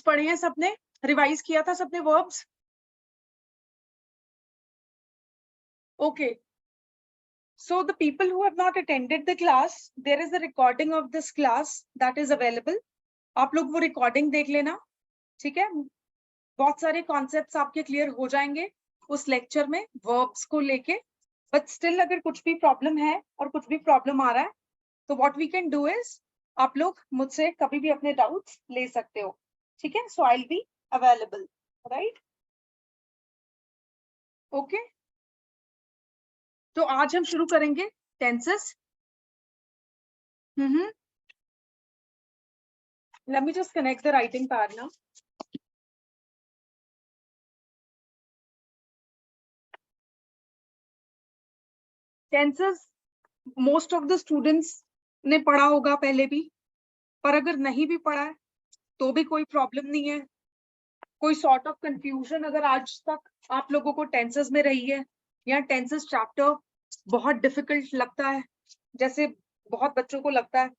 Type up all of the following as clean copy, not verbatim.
पढ़े हैं सबने, रिवाइज किया था सबने verbs? Okay, so the people who have not attended the class, there is a recording of this class that is available. आप लोग वो रिकॉर्डिंग देख लेना, ठीक है? बहुत सारे कॉन्सेप्ट्स आपके क्लियर हो जाएंगे उस लेक्चर में वर्ब्स को लेके। बट स्टिल अगर कुछ भी प्रॉब्लम है और कुछ भी प्रॉब्लम आ रहा है तो what we can do is, आप लोग मुझसे कभी भी अपने डाउट्स ले सकते हो, ठीक है? So I will be available, right? Okay, तो आज हम शुरू करेंगे tenses. Let me just connect the writing pad now. Tenses most of the students ने पढ़ा होगा पहले भी, पर अगर नहीं भी पढ़ा है तो भी कोई प्रॉब्लम नहीं है। कोई सॉर्ट ऑफ कंफ्यूजन अगर आज तक आप लोगों को टेंसेस में रही है या टेंसेस चैप्टर बहुत डिफिकल्ट लगता है जैसे बहुत बच्चों को लगता है,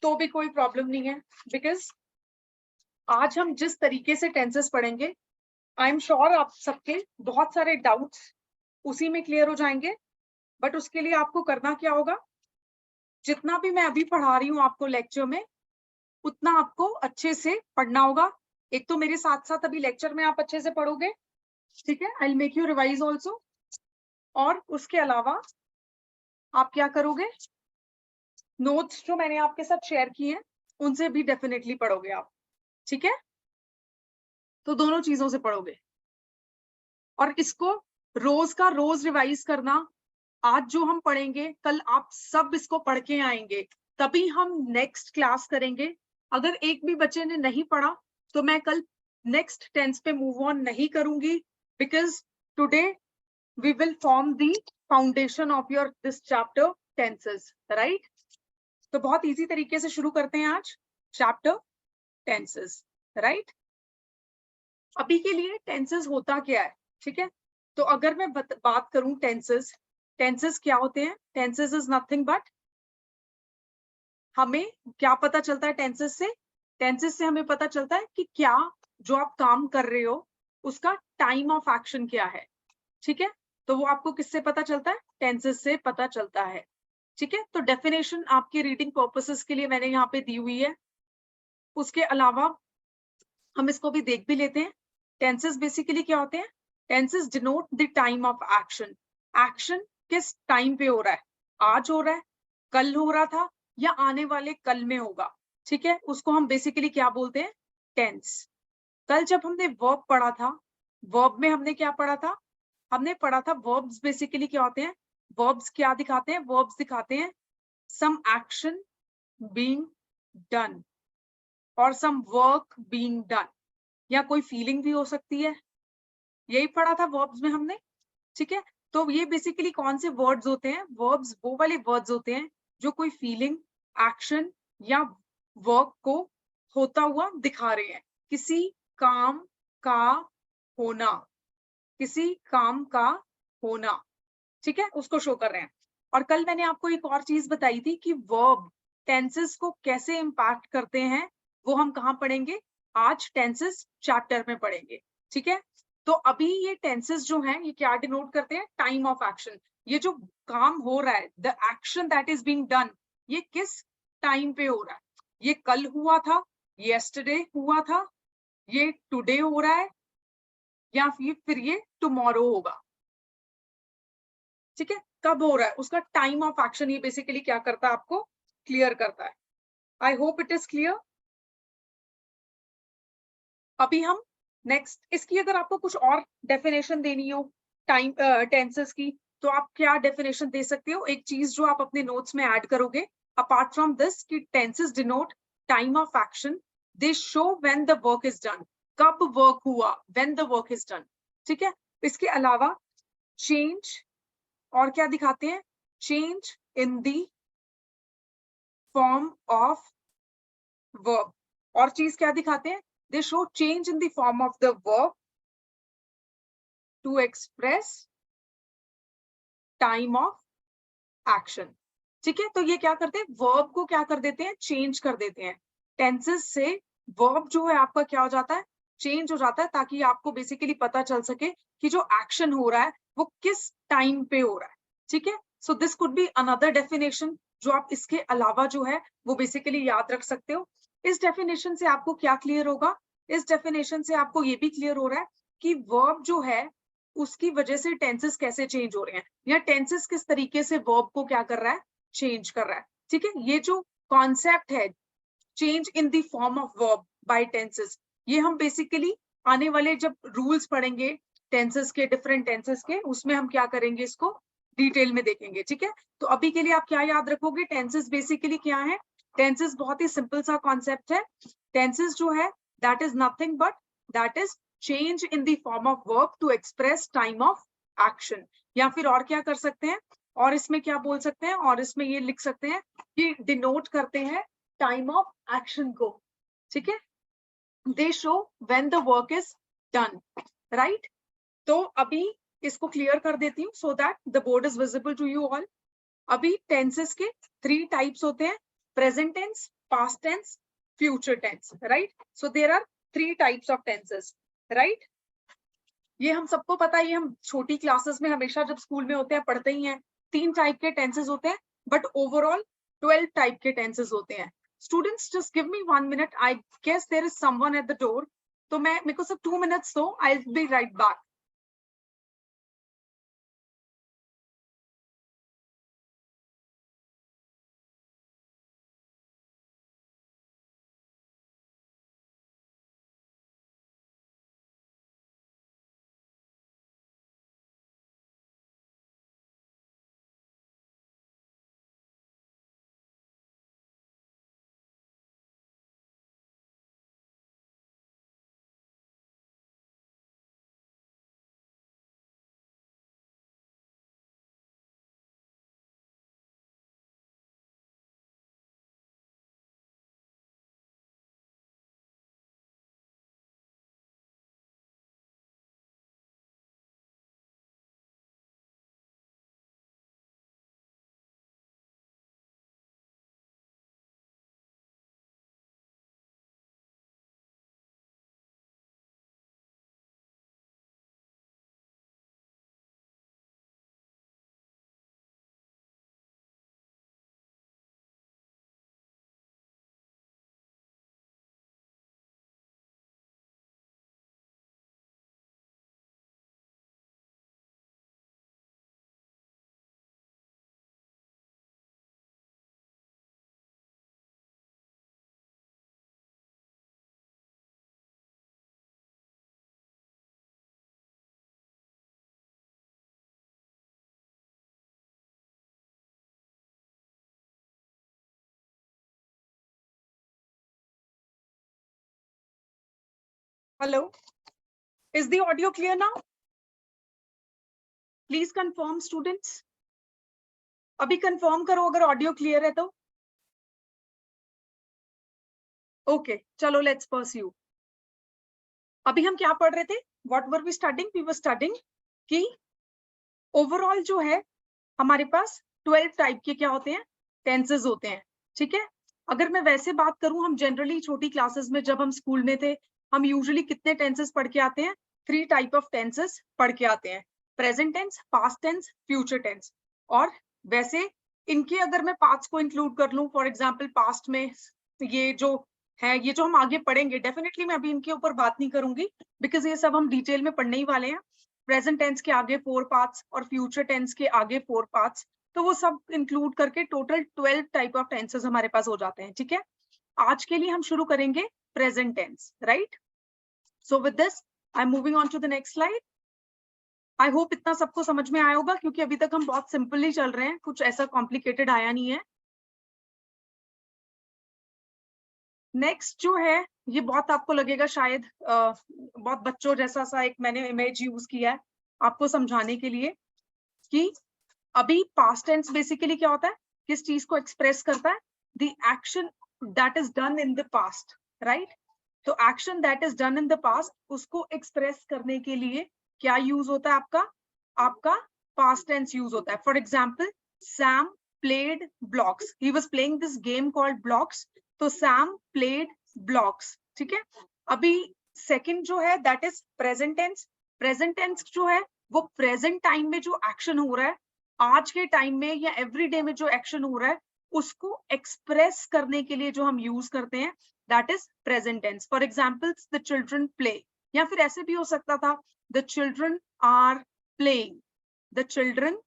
तो भी कोई प्रॉब्लम नहीं है, बिकॉज आज हम जिस तरीके से टेंसेस पढ़ेंगे आई एम श्योर आप सबके बहुत सारे डाउट्स उसी में क्लियर हो जाएंगे। बट उसके लिए आपको करना क्या होगा, जितना भी मैं अभी पढ़ा रही हूँ आपको लेक्चर में, उतना आपको अच्छे से पढ़ना होगा। एक तो मेरे साथ साथ अभी लेक्चर में आप अच्छे से पढ़ोगे, ठीक है? I will make you revise also. और उसके अलावा आप क्या करोगे, नोट्स जो मैंने आपके साथ शेयर किए हैं उनसे भी डेफिनेटली पढ़ोगे आप, ठीक है? तो दोनों चीजों से पढ़ोगे और इसको रोज का रोज रिवाइज करना। आज जो हम पढ़ेंगे कल आप सब इसको पढ़ के आएंगे, तभी हम नेक्स्ट क्लास करेंगे। अगर एक भी बच्चे ने नहीं पढ़ा तो मैं कल नेक्स्ट टेंस पे मूव ऑन नहीं करूंगी, because today we will form the foundation of your this chapter tenses, right? तो बहुत इजी तरीके से शुरू करते हैं आज चैप्टर टेंसेस, राइट? अभी के लिए टेंसेस होता क्या है, ठीक है? तो अगर मैं बात करूं टेंसेस, टेंसेस क्या होते हैं? टेंसेस इज नथिंग बट, हमें क्या पता चलता है टेंसेस से? टेंसेस से हमें पता चलता है कि क्या जो आप काम कर रहे हो उसका टाइम ऑफ एक्शन क्या है, ठीक है? तो वो आपको किससे पता चलता है? टेंसेस से पता चलता है, ठीक है? तो डेफिनेशन आपके रीडिंग पर्पसेस के लिए मैंने यहाँ पे दी हुई है। उसके अलावा हम इसको भी देख भी लेते हैं। टेंसेस बेसिकली क्या होते हैं? Tenses denote the time of action. Action किस टाइम पे हो रहा है, आज हो रहा है, कल हो रहा था, या आने वाले कल में होगा, ठीक है? उसको हम बेसिकली क्या बोलते हैं? टेंस। कल जब हमने वर्ब पढ़ा था, वर्ब में हमने क्या पढ़ा था? हमने पढ़ा था वर्ब्स बेसिकली क्या होते हैं? वर्ब्स क्या दिखाते हैं? वर्ब्स दिखाते हैं सम एक्शन बीइंग डन और सम वर्क बीइंग डन, या कोई फीलिंग भी हो सकती है। यही पढ़ा था वर्ब्स में हमने, ठीक है? तो ये बेसिकली कौन से वर्ड्स होते हैं? वर्ब्स वो वाले वर्ड्स होते हैं जो कोई फीलिंग, एक्शन या वर्क को होता हुआ दिखा रहे हैं। किसी काम का होना, किसी काम का होना, ठीक है? उसको शो कर रहे हैं। और कल मैंने आपको एक और चीज बताई थी कि वर्ब टेंसेस को कैसे इम्पैक्ट करते हैं, वो हम कहाँ पढ़ेंगे? आज टेंसेस चैप्टर में पढ़ेंगे, ठीक है? तो अभी ये टेंसेस जो हैं ये क्या डिनोट करते हैं? Time of action. ये जो काम हो रहा है, the action that is being done, ये किस टाइम पे हो रहा है? ये कल हुआ था, येस्टरडे हुआ था, ये टुडे हो रहा है, या फिर ये टुमारो होगा, ठीक है? कब हो रहा है उसका टाइम ऑफ एक्शन, ये बेसिकली क्या करता है? आपको क्लियर करता है। I hope it is clear. अभी हम नेक्स्ट, इसकी अगर आपको कुछ और डेफिनेशन देनी हो टाइम टेंसेस की, तो आप क्या डेफिनेशन दे सकते हो? एक चीज जो आप अपने नोट्स में ऐड करोगे अपार्ट फ्रॉम दिस, कि tenses denote time of action, they show when the work is done. कब वर्क हुआ? When the work is done, ठीक है? इसके अलावा चेंज, और क्या दिखाते हैं? Change in the form of verb. और चीज क्या दिखाते हैं? They show change in the form of the verb to express time of action, ठीक है? तो ये क्या करते हैं? वर्ब को क्या कर देते हैं? चेंज कर देते हैं। टेंसेस से वर्ब जो है आपका क्या हो जाता है, चेंज हो जाता है, ताकि आपको बेसिकली पता चल सके कि जो एक्शन हो रहा है वो किस टाइम पे हो रहा है, ठीक है। So this could be another definition जो आप इसके अलावा जो है वो बेसिकली याद रख सकते हो। इस डेफिनेशन से आपको क्या क्लियर होगा, इस डेफिनेशन से आपको ये भी क्लियर हो रहा है कि वर्ब जो है उसकी वजह से टेंसेस कैसे चेंज हो रहे हैं, या टेंसेस किस तरीके से वर्ब को क्या कर रहा है, चेंज कर रहा है, ठीक है। ये जो कॉन्सेप्ट है change in the form of verb bye tenses, ये हम बेसिकली आने वाले जब रूल्स पढ़ेंगे टेंसेस के, डिफरेंट टेंसेस के, उसमें हम क्या करेंगे, इसको डिटेल में देखेंगे, ठीक है। तो अभी के लिए आप क्या याद रखोगे, टेंसेस बेसिकली क्या है, टेंसेस बहुत ही सिंपल सा कॉन्सेप्ट है। टेंसेस जो है that is nothing but that is change in the form of verb to express time of action, या फिर और क्या कर सकते हैं, और इसमें क्या बोल सकते हैं, और इसमें ये लिख सकते हैं कि डिनोट करते हैं टाइम ऑफ एक्शन को, ठीक है। They show when the work is done, right. तो अभी इसको क्लियर कर देती हूँ so that the board is visible to you all. अभी टेंसेस के 3 टाइप्स होते हैं, present tense, past tense, future tense, right. So there are 3 types of tenses, right. ये हम सबको पता है, ये हम छोटी क्लासेस में हमेशा जब स्कूल में होते हैं पढ़ते ही हैं। 3 टाइप के टेंसेस होते हैं, बट ओवरऑल 12 टाइप के टेंसेस होते हैं। Students just give me 1 minute, I guess there is someone at the door, तो मेरे को सिर्फ 2 मिनट्स दो, I will be right back. Hello, is the audio clear now? Please confirm students, अभी confirm करो अगर ऑडियो क्लियर है तो। ओके, चलो लेट्स परस्यू। अभी हम क्या पढ़ रहे थे, what were we studying, we were studying कि ओवरऑल जो है हमारे पास 12 टाइप के क्या होते हैं, टेंसेस होते हैं, ठीक है। अगर मैं वैसे बात करूं, हम जनरली छोटी क्लासेस में जब हम स्कूल में थे, हम यूजुअली कितने टेंसेस पढ़ के आते हैं, 3 टाइप ऑफ टेंसेस पढ़ के आते हैं, present tense, past tense, future tense. और वैसे इनके अगर मैं पार्ट्स को इंक्लूड कर लूं, फॉर एग्जाम्पल पास्ट में ये जो है, ये जो हम आगे पढ़ेंगे, डेफिनेटली मैं अभी इनके ऊपर बात नहीं करूंगी बिकॉज ये सब हम डिटेल में पढ़ने ही वाले हैं। प्रेजेंट टेंस के आगे 4 पार्ट्स और फ्यूचर टेंस के आगे 4 पार्ट्स, तो वो सब इंक्लूड करके टोटल 12 टाइप ऑफ टेंसेस हमारे पास हो जाते हैं, ठीक है। आज के लिए हम शुरू करेंगे present tense, right. So with this I am moving on to the next slide. I hope इतना सबको समझ में आया होगा, क्योंकि अभी तक हम बहुत सिंपल ही चल रहे हैं, कुछ ऐसा कॉम्प्लिकेटेड आया नहीं है। नेक्स्ट जो है, ये बहुत आपको लगेगा शायद बहुत बच्चों जैसा सा एक मैंने इमेज यूज किया है आपको समझाने के लिए कि अभी पास्ट टेंस बेसिकली क्या होता है, किस चीज को एक्सप्रेस करता है, the action that is done in the past, right. तो action that is done in the past, उसको एक्सप्रेस करने के लिए क्या यूज होता है, आपका पास्ट टेंस यूज होता है। For example, Sam played blocks, he was playing this game called blocks, तो सैम प्लेड ब्लॉक्स, ठीक है। अभी सेकंड जो है that is present tense. Present tense जो है वो प्रेजेंट टाइम में जो एक्शन हो रहा है, आज के टाइम में या एवरीडे में जो एक्शन हो रहा है, उसको एक्सप्रेस करने के लिए जो हम यूज करते हैं that is present tense. For example the children play, या फिर ऐसे भी हो सकता था the children are playing, the children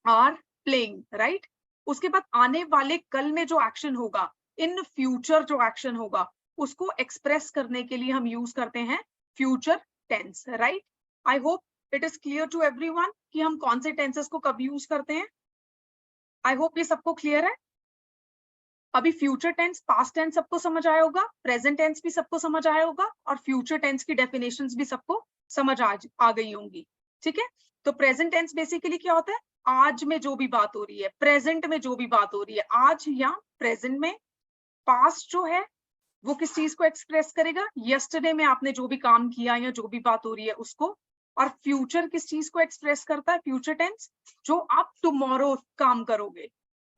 are playing, right. उसके बाद आने वाले कल में जो एक्शन होगा, इन फ्यूचर जो एक्शन होगा, उसको एक्सप्रेस करने के लिए हम यूज करते हैं future tense, right. I hope it is clear to everyone कि हम कौन से टेंसेस को कब यूज करते हैं। आई होप ये सबको क्लियर है। अभी फ्यूचर टेंस, पास्ट टेंस सबको समझ आया होगा, प्रेजेंट टेंस भी सबको समझ आया होगा, और फ्यूचर टेंस की डेफिनेशंस भी सबको समझ आ गई होंगी, ठीक है। तो प्रेजेंट टेंस बेसिकली क्या होता है, आज में जो भी बात हो रही है, प्रेजेंट में जो भी बात हो रही है, आज या प्रेजेंट में। पास्ट जो है वो किस चीज को एक्सप्रेस करेगा, यस्टरडे में आपने जो भी काम किया या जो भी बात हो रही है उसको। और फ्यूचर किस चीज को एक्सप्रेस करता है, फ्यूचर टेंस, जो आप टुमारो काम करोगे,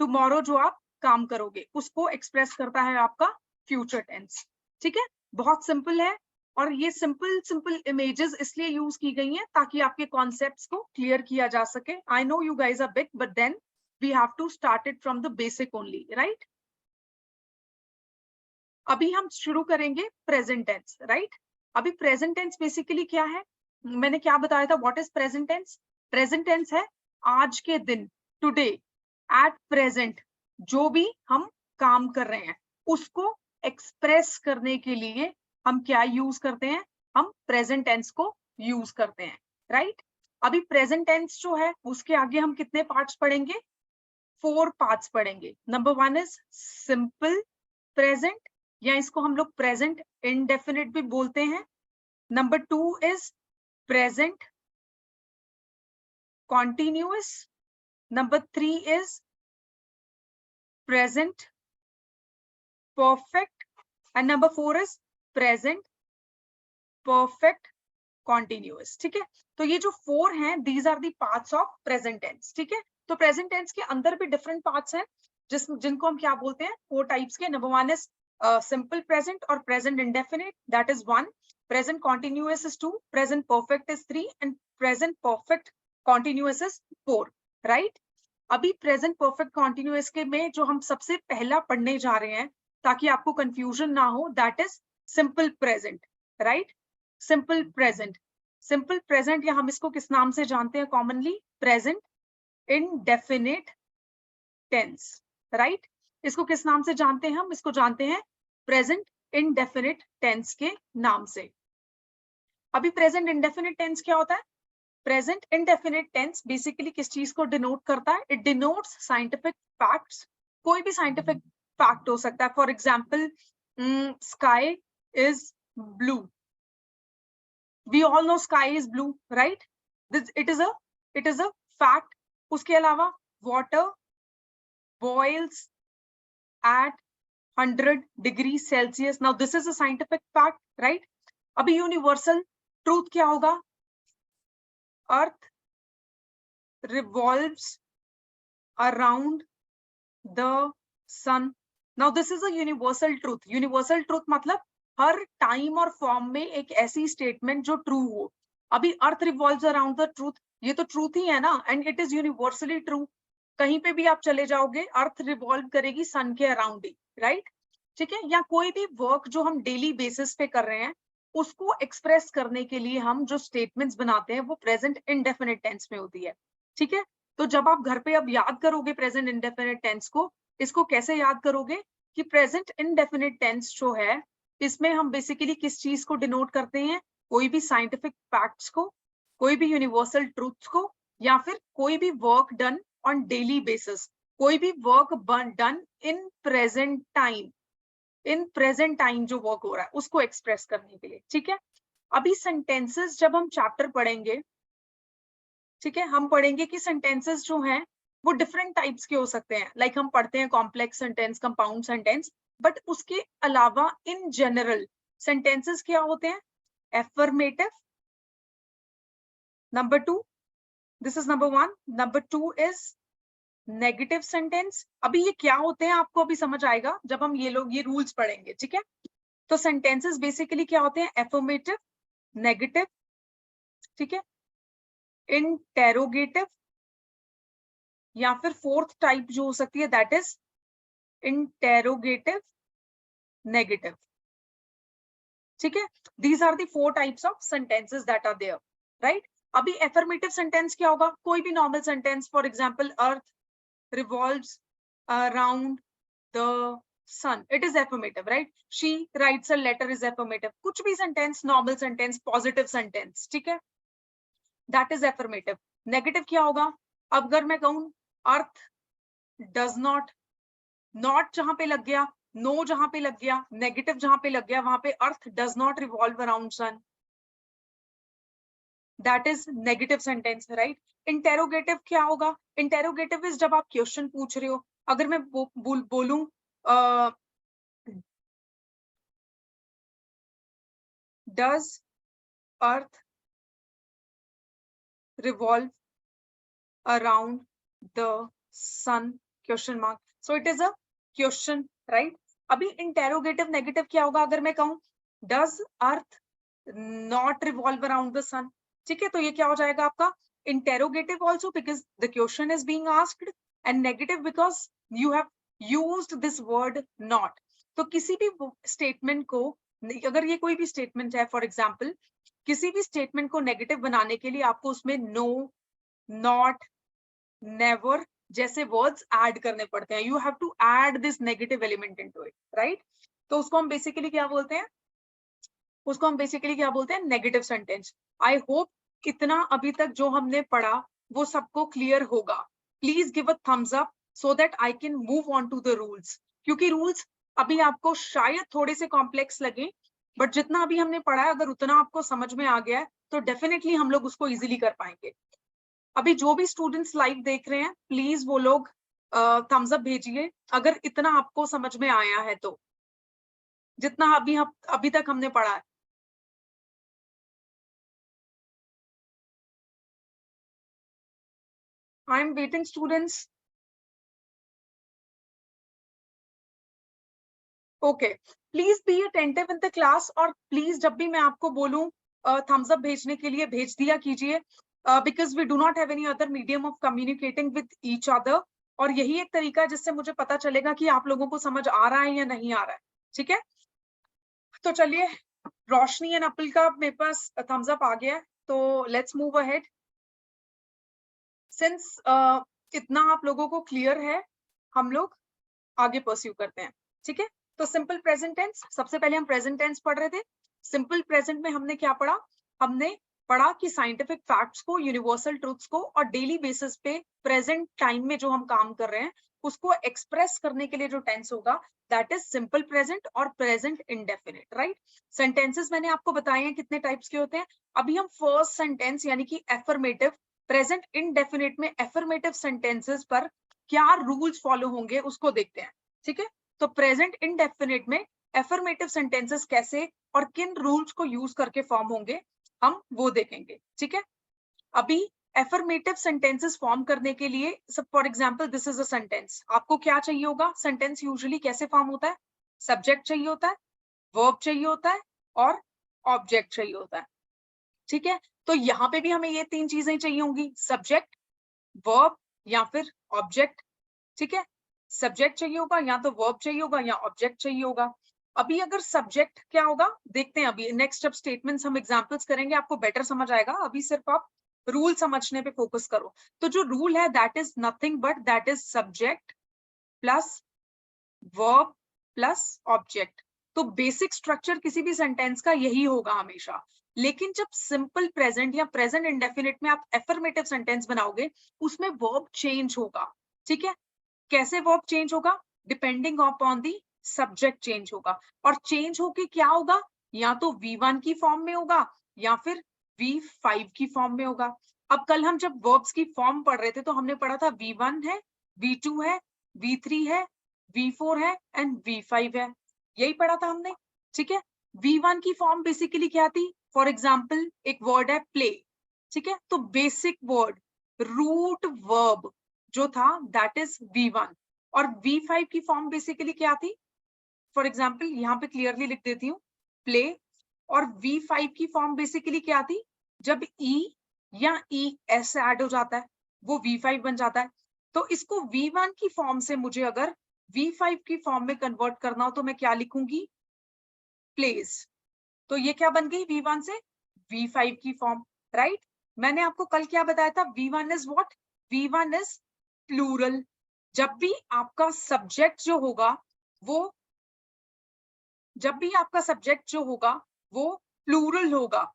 टुमारो जो आप काम करोगे उसको एक्सप्रेस करता है आपका फ्यूचर टेंस, ठीक है। बहुत सिंपल है, और ये सिंपल सिंपल इमेजेस इसलिए यूज की गई हैं ताकि आपके कॉन्सेप्ट्स को क्लियर किया जा सके। I know you guys are big, but then we have to start it from the basic only, right. अभी हम शुरू करेंगे प्रेजेंट टेंस, राइट। अभी प्रेजेंट टेंस बेसिकली क्या है, मैंने क्या बताया था, what is present tense. Present tense है आज के दिन, टुडे, एट प्रेजेंट, जो भी हम काम कर रहे हैं उसको एक्सप्रेस करने के लिए हम क्या यूज करते हैं, हम प्रेजेंट टेंस को यूज करते हैं, राइट। अभी प्रेजेंट टेंस जो है उसके आगे हम कितने पार्ट्स पढ़ेंगे, 4 पार्ट्स पढ़ेंगे। नंबर 1 इज सिंपल प्रेजेंट, या इसको हम लोग प्रेजेंट इंडेफिनिट भी बोलते हैं। Number 2 is present continuous. Number 3 is present perfect, and number 4 is present perfect continuous, ठीक है। तो ये जो 4 हैं, these are the parts of present tense, ठीक है। तो प्रेजेंट टेंस के अंदर भी डिफरेंट पार्ट्स हैं जिनको हम क्या बोलते हैं, 4 टाइप्स के। Number 1 is simple present or present indefinite, that is 1. Present continuous is 2. Present perfect is 3. And present perfect continuous is 4. Right? अभी present perfect continuous के में जो हम सबसे पहला पढ़ने जा रहे हैं ताकि आपको confusion ना हो, that is simple present. Right? Simple present. Simple present या हम इसको किस नाम से जानते हैं commonly? Present indefinite tense. Right? इसको किस नाम से जानते हैं हम? इसको जानते हैं प्रेजेंट इंडेफिनिट टेंस के नाम से। अभी प्रेजेंट इंडेफिनिट टेंस क्या होता है, प्रेजेंट इंडेफिनिट टेंस बेसिकली किस चीज को डिनोट करता है, इट डिनोट्स साइंटिफिक फैक्ट्स। कोई भी साइंटिफिक फैक्ट हो सकता है, for example sky is blue, we all know sky is blue, right, it is a fact. उसके अलावा water boils at 100 degrees Celsius. Now this is a scientific fact, right? अभी universal truth क्या होगा, अर्थ revolves around the sun. Now this is a universal truth. Universal truth मतलब हर time और form में एक ऐसी स्टेटमेंट जो ट्रू हो। अभी अर्थ रिवॉल्व्स अराउंड द ट्रूथ, ये तो ट्रूथ ही है ना, and it is universally true. कहीं पे भी आप चले जाओगे, अर्थ रिवॉल्व करेगी सन के अराउंड ही, राइट, ठीक है। या कोई भी वर्क जो हम डेली बेसिस पे कर रहे हैं उसको एक्सप्रेस करने के लिए हम जो स्टेटमेंट्स बनाते हैं वो प्रेजेंट इंडेफिनिट टेंस में होती है, ठीक है। तो जब आप घर पे अब याद करोगे प्रेजेंट इंडेफिनिट टेंस को, इसको कैसे याद करोगे कि प्रेजेंट इंडेफिनिट टेंस जो है इसमें हम बेसिकली किस चीज को डिनोट करते हैं, कोई भी साइंटिफिक फैक्ट्स को, कोई भी यूनिवर्सल ट्रूथ्स को, या फिर कोई भी work done on daily basis, कोई भी work done in present time, in present time जो वर्क हो रहा है उसको एक्सप्रेस करने के लिए, ठीक है। अभी सेंटेंसेस जब हम चैप्टर पढ़ेंगे, ठीक है, हम पढ़ेंगे कि सेंटेंसेस जो हैं वो डिफरेंट टाइप्स के हो सकते हैं। लाइक हम पढ़ते हैं complex sentence, compound sentence, but उसके अलावा इन जनरल सेंटेंसेस क्या होते हैं, affirmative, number 2, this is number 1, number 2 is negative sentence. अभी ये क्या होते हैं आपको अभी समझ आएगा जब हम ये रूल्स पढ़ेंगे, ठीक है। तो सेंटेंसेस बेसिकली क्या होते हैं, एफर्मेटिव, नेगेटिव, ठीक है, इंटेरोगेटिव, या फिर फोर्थ टाइप जो हो सकती है दैट इज इंटेरोगेटिव नेगेटिव, ठीक है। These are the 4 types of sentences that are there, right. अभी एफर्मेटिव सेंटेंस क्या होगा, कोई भी normal sentence, for example earth revolves around the sun, it is affirmative, right. She writes a letter is affirmative, कुछ भी sentence, normal sentence, positive sentence, ठीक है, that is affirmative. Negative क्या होगा, अगर मैं कहूं अर्थ डज नॉट, नॉट जहां पे लग गया, नो जहां पे लग गया, नेगेटिव जहां पे लग गया, वहां पे earth does not revolve around sun, that is negative sentence, right. Interrogative क्या होगा, इंटेरोगेटिव इज जब आप क्वेश्चन पूछ रहे हो, अगर मैं बोलूं does earth revolve around the sun, question mark, so it is a question, right. अभी इंटेरोगेटिव नेगेटिव क्या होगा, अगर मैं कहूं does earth not revolve around the sun, ठीक है, तो ये क्या हो जाएगा आपका interrogative also because the question is being asked, and negative because you have used this word not. तो किसी भी स्टेटमेंट को, अगर ये कोई भी स्टेटमेंट है, फॉर एग्जाम्पल किसी भी स्टेटमेंट को नेगेटिव बनाने के लिए आपको उसमें नो, नॉट, नेवर जैसे वर्ड्स ऐड करने पड़ते हैं, you have to add this negative element into it, right. तो उसको हम बेसिकली क्या बोलते हैं, उसको हम बेसिकली क्या बोलते हैं, नेगेटिव सेंटेंस। आई होप इतना अभी तक जो हमने पढ़ा वो सबको क्लियर होगा। Please give a thumbs up so that I can move on to the rules, क्योंकि रूल्स अभी आपको शायद थोड़े से कॉम्प्लेक्स लगे, बट जितना अभी हमने पढ़ा है अगर उतना आपको समझ में आ गया है तो डेफिनेटली हम लोग उसको इजीली कर पाएंगे। अभी जो भी स्टूडेंट्स लाइव देख रहे हैं प्लीज वो लोग थम्स अप भेजिए अगर इतना आपको समझ में आया है, तो जितना अभी तक हमने पढ़ा है। I am waiting students. Okay, please be attentive in the class और please जब भी मैं आपको बोलूं thumbs up भेजने के लिए भेज दिया कीजिए, because we do not have any other medium of communicating with each other, और यही एक तरीका है जिससे मुझे पता चलेगा कि आप लोगों को समझ आ रहा है या नहीं आ रहा है, ठीक है। तो चलिए, रोशनी एंड अपिल का मेरे पास thumbs up आ गया है, तो let's move ahead. Since इतना आप लोगों को क्लियर है, हम लोग आगे परस्यू करते हैं, ठीक है। तो सिंपल प्रेजेंट टेंस, सबसे पहले हम प्रेजेंट टेंस पढ़ रहे थे। सिंपल प्रेजेंट में हमने क्या पढ़ा, हमने पढ़ा कि साइंटिफिक फैक्ट्स को, यूनिवर्सल ट्रूथ्स को और डेली बेसिस पे प्रेजेंट टाइम में जो हम काम कर रहे हैं उसको एक्सप्रेस करने के लिए जो टेंस होगा दैट इज सिंपल प्रेजेंट और प्रेजेंट इंडेफिनिट, राइट। सेंटेंसेस मैंने आपको बताए हैं कितने टाइप्स के होते हैं। अभी हम फर्स्ट सेंटेंस यानी कि एफर्मेटिव, प्रेजेंट इंडेफिनिट में एफर्मेटिव सेंटेंसेस पर क्या रूल्स फॉलो होंगे उसको देखते हैं, ठीक है। तो प्रेजेंट इंडेफिनिट में एफर्मेटिव सेंटेंसेस कैसे और किन रूल्स को यूज करके फॉर्म होंगे हम वो देखेंगे, ठीक है। अभी एफर्मेटिव सेंटेंसेस फॉर्म करने के लिए, सब for example this is a sentence, आपको क्या चाहिए होगा, सेंटेंस यूजुअली कैसे फॉर्म होता है, सब्जेक्ट चाहिए होता है, वर्ब चाहिए होता है और ऑब्जेक्ट चाहिए होता है, ठीक है। तो यहाँ पे भी हमें ये 3 चीजें चाहिए होंगी, सब्जेक्ट, वर्ब या फिर ऑब्जेक्ट, ठीक है। सब्जेक्ट चाहिए होगा, या तो वर्ब चाहिए होगा या ऑब्जेक्ट चाहिए होगा। अभी अगर सब्जेक्ट क्या होगा देखते हैं, अभी नेक्स्ट जब स्टेटमेंट्स हम एग्जांपल्स करेंगे आपको बेटर समझ आएगा, अभी सिर्फ आप रूल समझने पे फोकस करो। तो जो रूल है that is nothing but that is subject plus verb plus object. तो बेसिक स्ट्रक्चर किसी भी सेंटेंस का यही होगा हमेशा, लेकिन जब सिंपल प्रेजेंट या प्रेजेंट इंडेफिनिट में आप एफर्मेटिव सेंटेंस बनाओगे उसमें वर्ब चेंज होगा, ठीक है। कैसे वर्ब चेंज होगा, depending upon the subject change होगा, और चेंज होके क्या होगा, या तो V1 की फॉर्म में होगा या फिर V5 की फॉर्म में होगा। अब कल हम जब वर्ब्स की फॉर्म पढ़ रहे थे तो हमने पढ़ा था V1 है, V2 है, V3 है, V4 है एंड V5 है, यही पढ़ा था हमने, ठीक है। V1 की फॉर्म बेसिकली क्या थी, फॉर एग्जाम्पल एक वर्ड है प्ले, ठीक है, तो बेसिक वर्ड रूट वर्ब जो था दैट इज V1, और V5 की फॉर्म बेसिकली क्या थी, फॉर एग्जाम्पल यहाँ पे क्लियरली लिख देती हूँ प्ले, और V5 की फॉर्म बेसिकली क्या थी, जब E या ES ऐड हो जाता है वो V5 बन जाता है। तो इसको V1 की फॉर्म से मुझे अगर V5 की फॉर्म में कन्वर्ट करना हो तो मैं क्या लिखूंगी, प्लेस। तो ये क्या बन गई V1 से V5 की फॉर्म, राइट। मैंने आपको कल क्या बताया था, V1 is what, V1 is plural. जब भी आपका सब्जेक्ट जो होगा वो, जब भी आपका सब्जेक्ट जो होगा वो प्लूरल होगा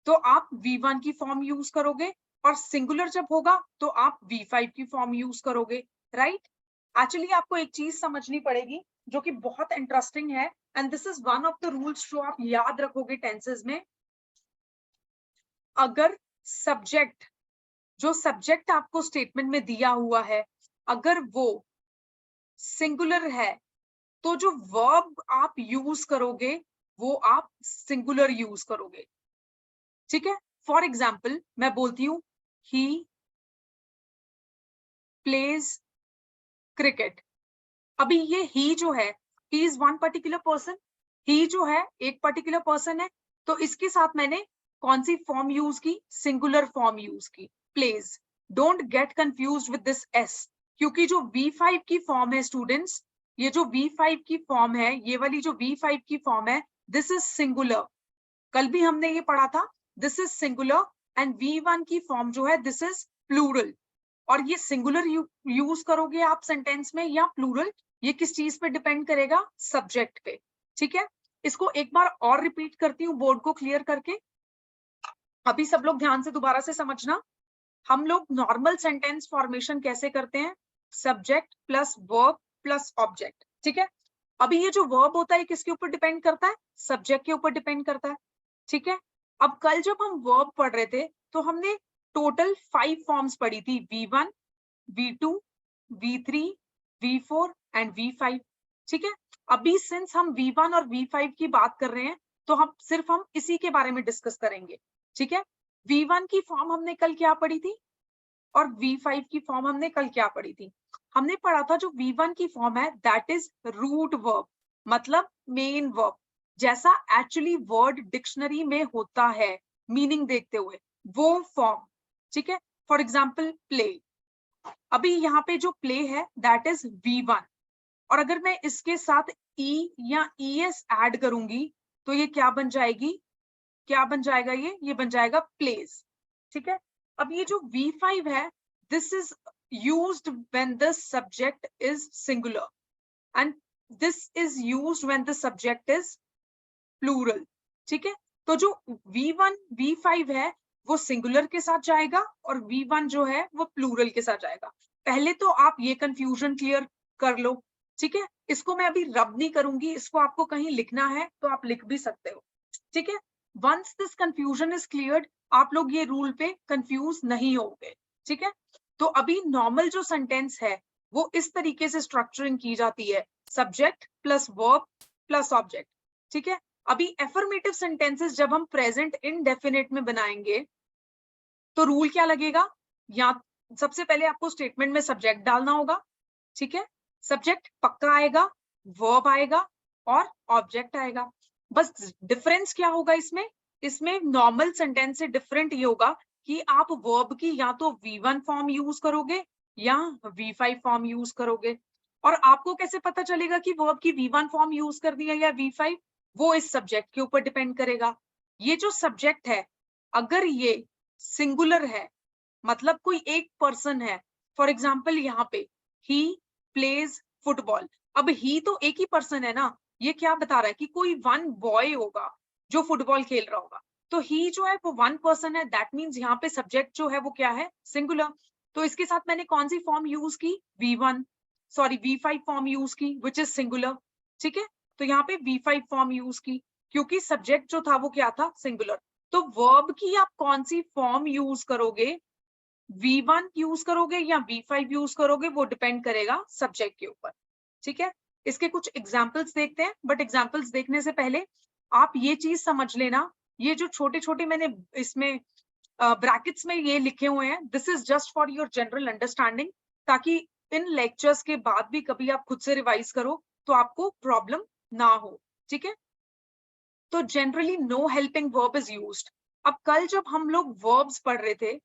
तो आप V1 की फॉर्म यूज करोगे, और सिंगुलर जब होगा तो आप V5 की फॉर्म यूज करोगे, राइट। एक्चुअली आपको एक चीज समझनी पड़ेगी जो कि बहुत इंटरेस्टिंग है, and this is one of the rules जो आप याद रखोगे टेंसेस में। अगर सब्जेक्ट, जो सब्जेक्ट आपको स्टेटमेंट में दिया हुआ है, अगर वो सिंगुलर है तो जो वर्ब आप यूज करोगे वो आप सिंगुलर यूज करोगे, ठीक है। फॉर एग्जाम्पल मैं बोलती हूँ ही प्लेज क्रिकेट। अभी ये ही जो है, he is one particular person, he जो है एक पर्टिकुलर पर्सन है, तो इसके साथ मैंने कौन सी फॉर्म यूज की, सिंगुलर फॉर्म यूज की, plays. Don't get confused with this S, क्योंकि जो V5 की फॉर्म है स्टूडेंट्स, ये जो V5 की फॉर्म है, ये वाली जो V5 की फॉर्म है, दिस इज सिंगुलर। कल भी हमने ये पढ़ा था, this is singular, and V1 की फॉर्म जो है दिस इज प्लूरल। और ये सिंगुलर यूज करोगे आप सेंटेंस में या प्लूरल, ये किस चीज पे डिपेंड करेगा, सब्जेक्ट पे, ठीक है। इसको एक बार और रिपीट करती हूँ बोर्ड को क्लियर करके, अभी सब लोग ध्यान से दोबारा से समझना। हम लोग नॉर्मल सेंटेंस फॉर्मेशन कैसे करते हैं, subject plus verb plus object, ठीक है। अभी ये जो वर्ब होता है किसके ऊपर डिपेंड करता है, सब्जेक्ट के ऊपर डिपेंड करता है, ठीक है। अब कल जब हम वर्ब पढ़ रहे थे तो हमने टोटल 5 फॉर्म्स पढ़ी थी, V1, V2, V3, V4 and V5, ठीक है। अभी सिंस हम V1 और V5 की बात कर रहे हैं तो हम इसी के बारे में डिस्कस करेंगे, ठीक है। V1 की फॉर्म हमने कल क्या पढ़ी थी और V5 की फॉर्म हमने कल क्या पढ़ी थी। हमने पढ़ा था जो V1 की फॉर्म है दैट इज रूट वर्ब, मतलब मेन वर्ब, जैसा एक्चुअली वर्ड डिक्शनरी में होता है मीनिंग देखते हुए, वो फॉर्म, ठीक है। फॉर एग्जाम्पल प्ले, अभी यहाँ पे जो प्ले है दैट इज V1, और अगर मैं इसके साथ E या ES ऐड करूंगी तो ये क्या बन जाएगी, क्या बन जाएगा, ये बन जाएगा प्लेस, ठीक है। अब ये जो V5 है this is used when the subject is singular, and this is used when the subject is plural, ठीक है। तो जो V1 V5 है वो सिंगुलर के साथ जाएगा और V1 जो है वो प्लूरल के साथ जाएगा। पहले तो आप ये कंफ्यूजन क्लियर कर लो, ठीक है। इसको मैं अभी रब नहीं करूंगी, इसको आपको कहीं लिखना है तो आप लिख भी सकते हो, ठीक है। Once this confusion is cleared, आप लोग ये रूल पे कंफ्यूज नहीं होंगे, ठीक है। तो अभी नॉर्मल जो सेंटेंस है वो इस तरीके से स्ट्रक्चरिंग की जाती है, subject plus verb plus object, ठीक है। अभी एफर्मेटिव सेंटेंसेस जब हम प्रेजेंट इनडेफिनिट में बनाएंगे तो रूल क्या लगेगा, या सबसे पहले आपको स्टेटमेंट में सब्जेक्ट डालना होगा, ठीक है। सब्जेक्ट पक्का आएगा, वर्ब आएगा और ऑब्जेक्ट आएगा। बस डिफरेंस क्या होगा इसमें, इसमें नॉर्मल सेंटेंस से डिफरेंट ये होगा कि आप वर्ब की या तो V1 फॉर्म यूज करोगे या V5 फॉर्म यूज करोगे। और आपको कैसे पता चलेगा कि वर्ब की V1 फॉर्म यूज करनी है या V5, वो इस सब्जेक्ट के ऊपर डिपेंड करेगा। ये जो सब्जेक्ट है अगर ये सिंगुलर है, मतलब कोई एक पर्सन है, फॉर एग्जाम्पल यहाँ पे ही प्लेज फुटबॉल, अब ही तो एक ही पर्सन है ना, ये क्या बता रहा है कि कोई वन बॉय होगा जो फुटबॉल खेल रहा होगा, तो ही जो है वो वन पर्सन है, दैट मीन्स यहाँ पे सब्जेक्ट जो है वो क्या है, सिंगुलर। तो इसके साथ मैंने कौन सी फॉर्म यूज की, V5 फॉर्म यूज की विच इज सिंगुलर, ठीक है। तो यहाँ पे V5 फॉर्म यूज की क्योंकि सब्जेक्ट जो था वो क्या था, सिंगुलर। तो वर्ब की आप कौन सी फॉर्म यूज करोगे, V1 यूज करोगे या V5 यूज करोगे, वो डिपेंड करेगा सब्जेक्ट के ऊपर, ठीक है। इसके कुछ एग्जाम्पल्स देखते हैं, बट एग्जाम्पल्स देखने से पहले आप ये चीज समझ लेना, ये जो छोटे छोटे मैंने इसमें ब्रैकेट्स में ये लिखे हुए हैं, this is just for your general understanding, ताकि इन लेक्चर्स के बाद भी कभी आप खुद से रिवाइज करो तो आपको प्रॉब्लम ना हो, ठीक है। तो generally no helping verb is used. अब कल जब हम लोग वर्ब्स पढ़ रहे थे,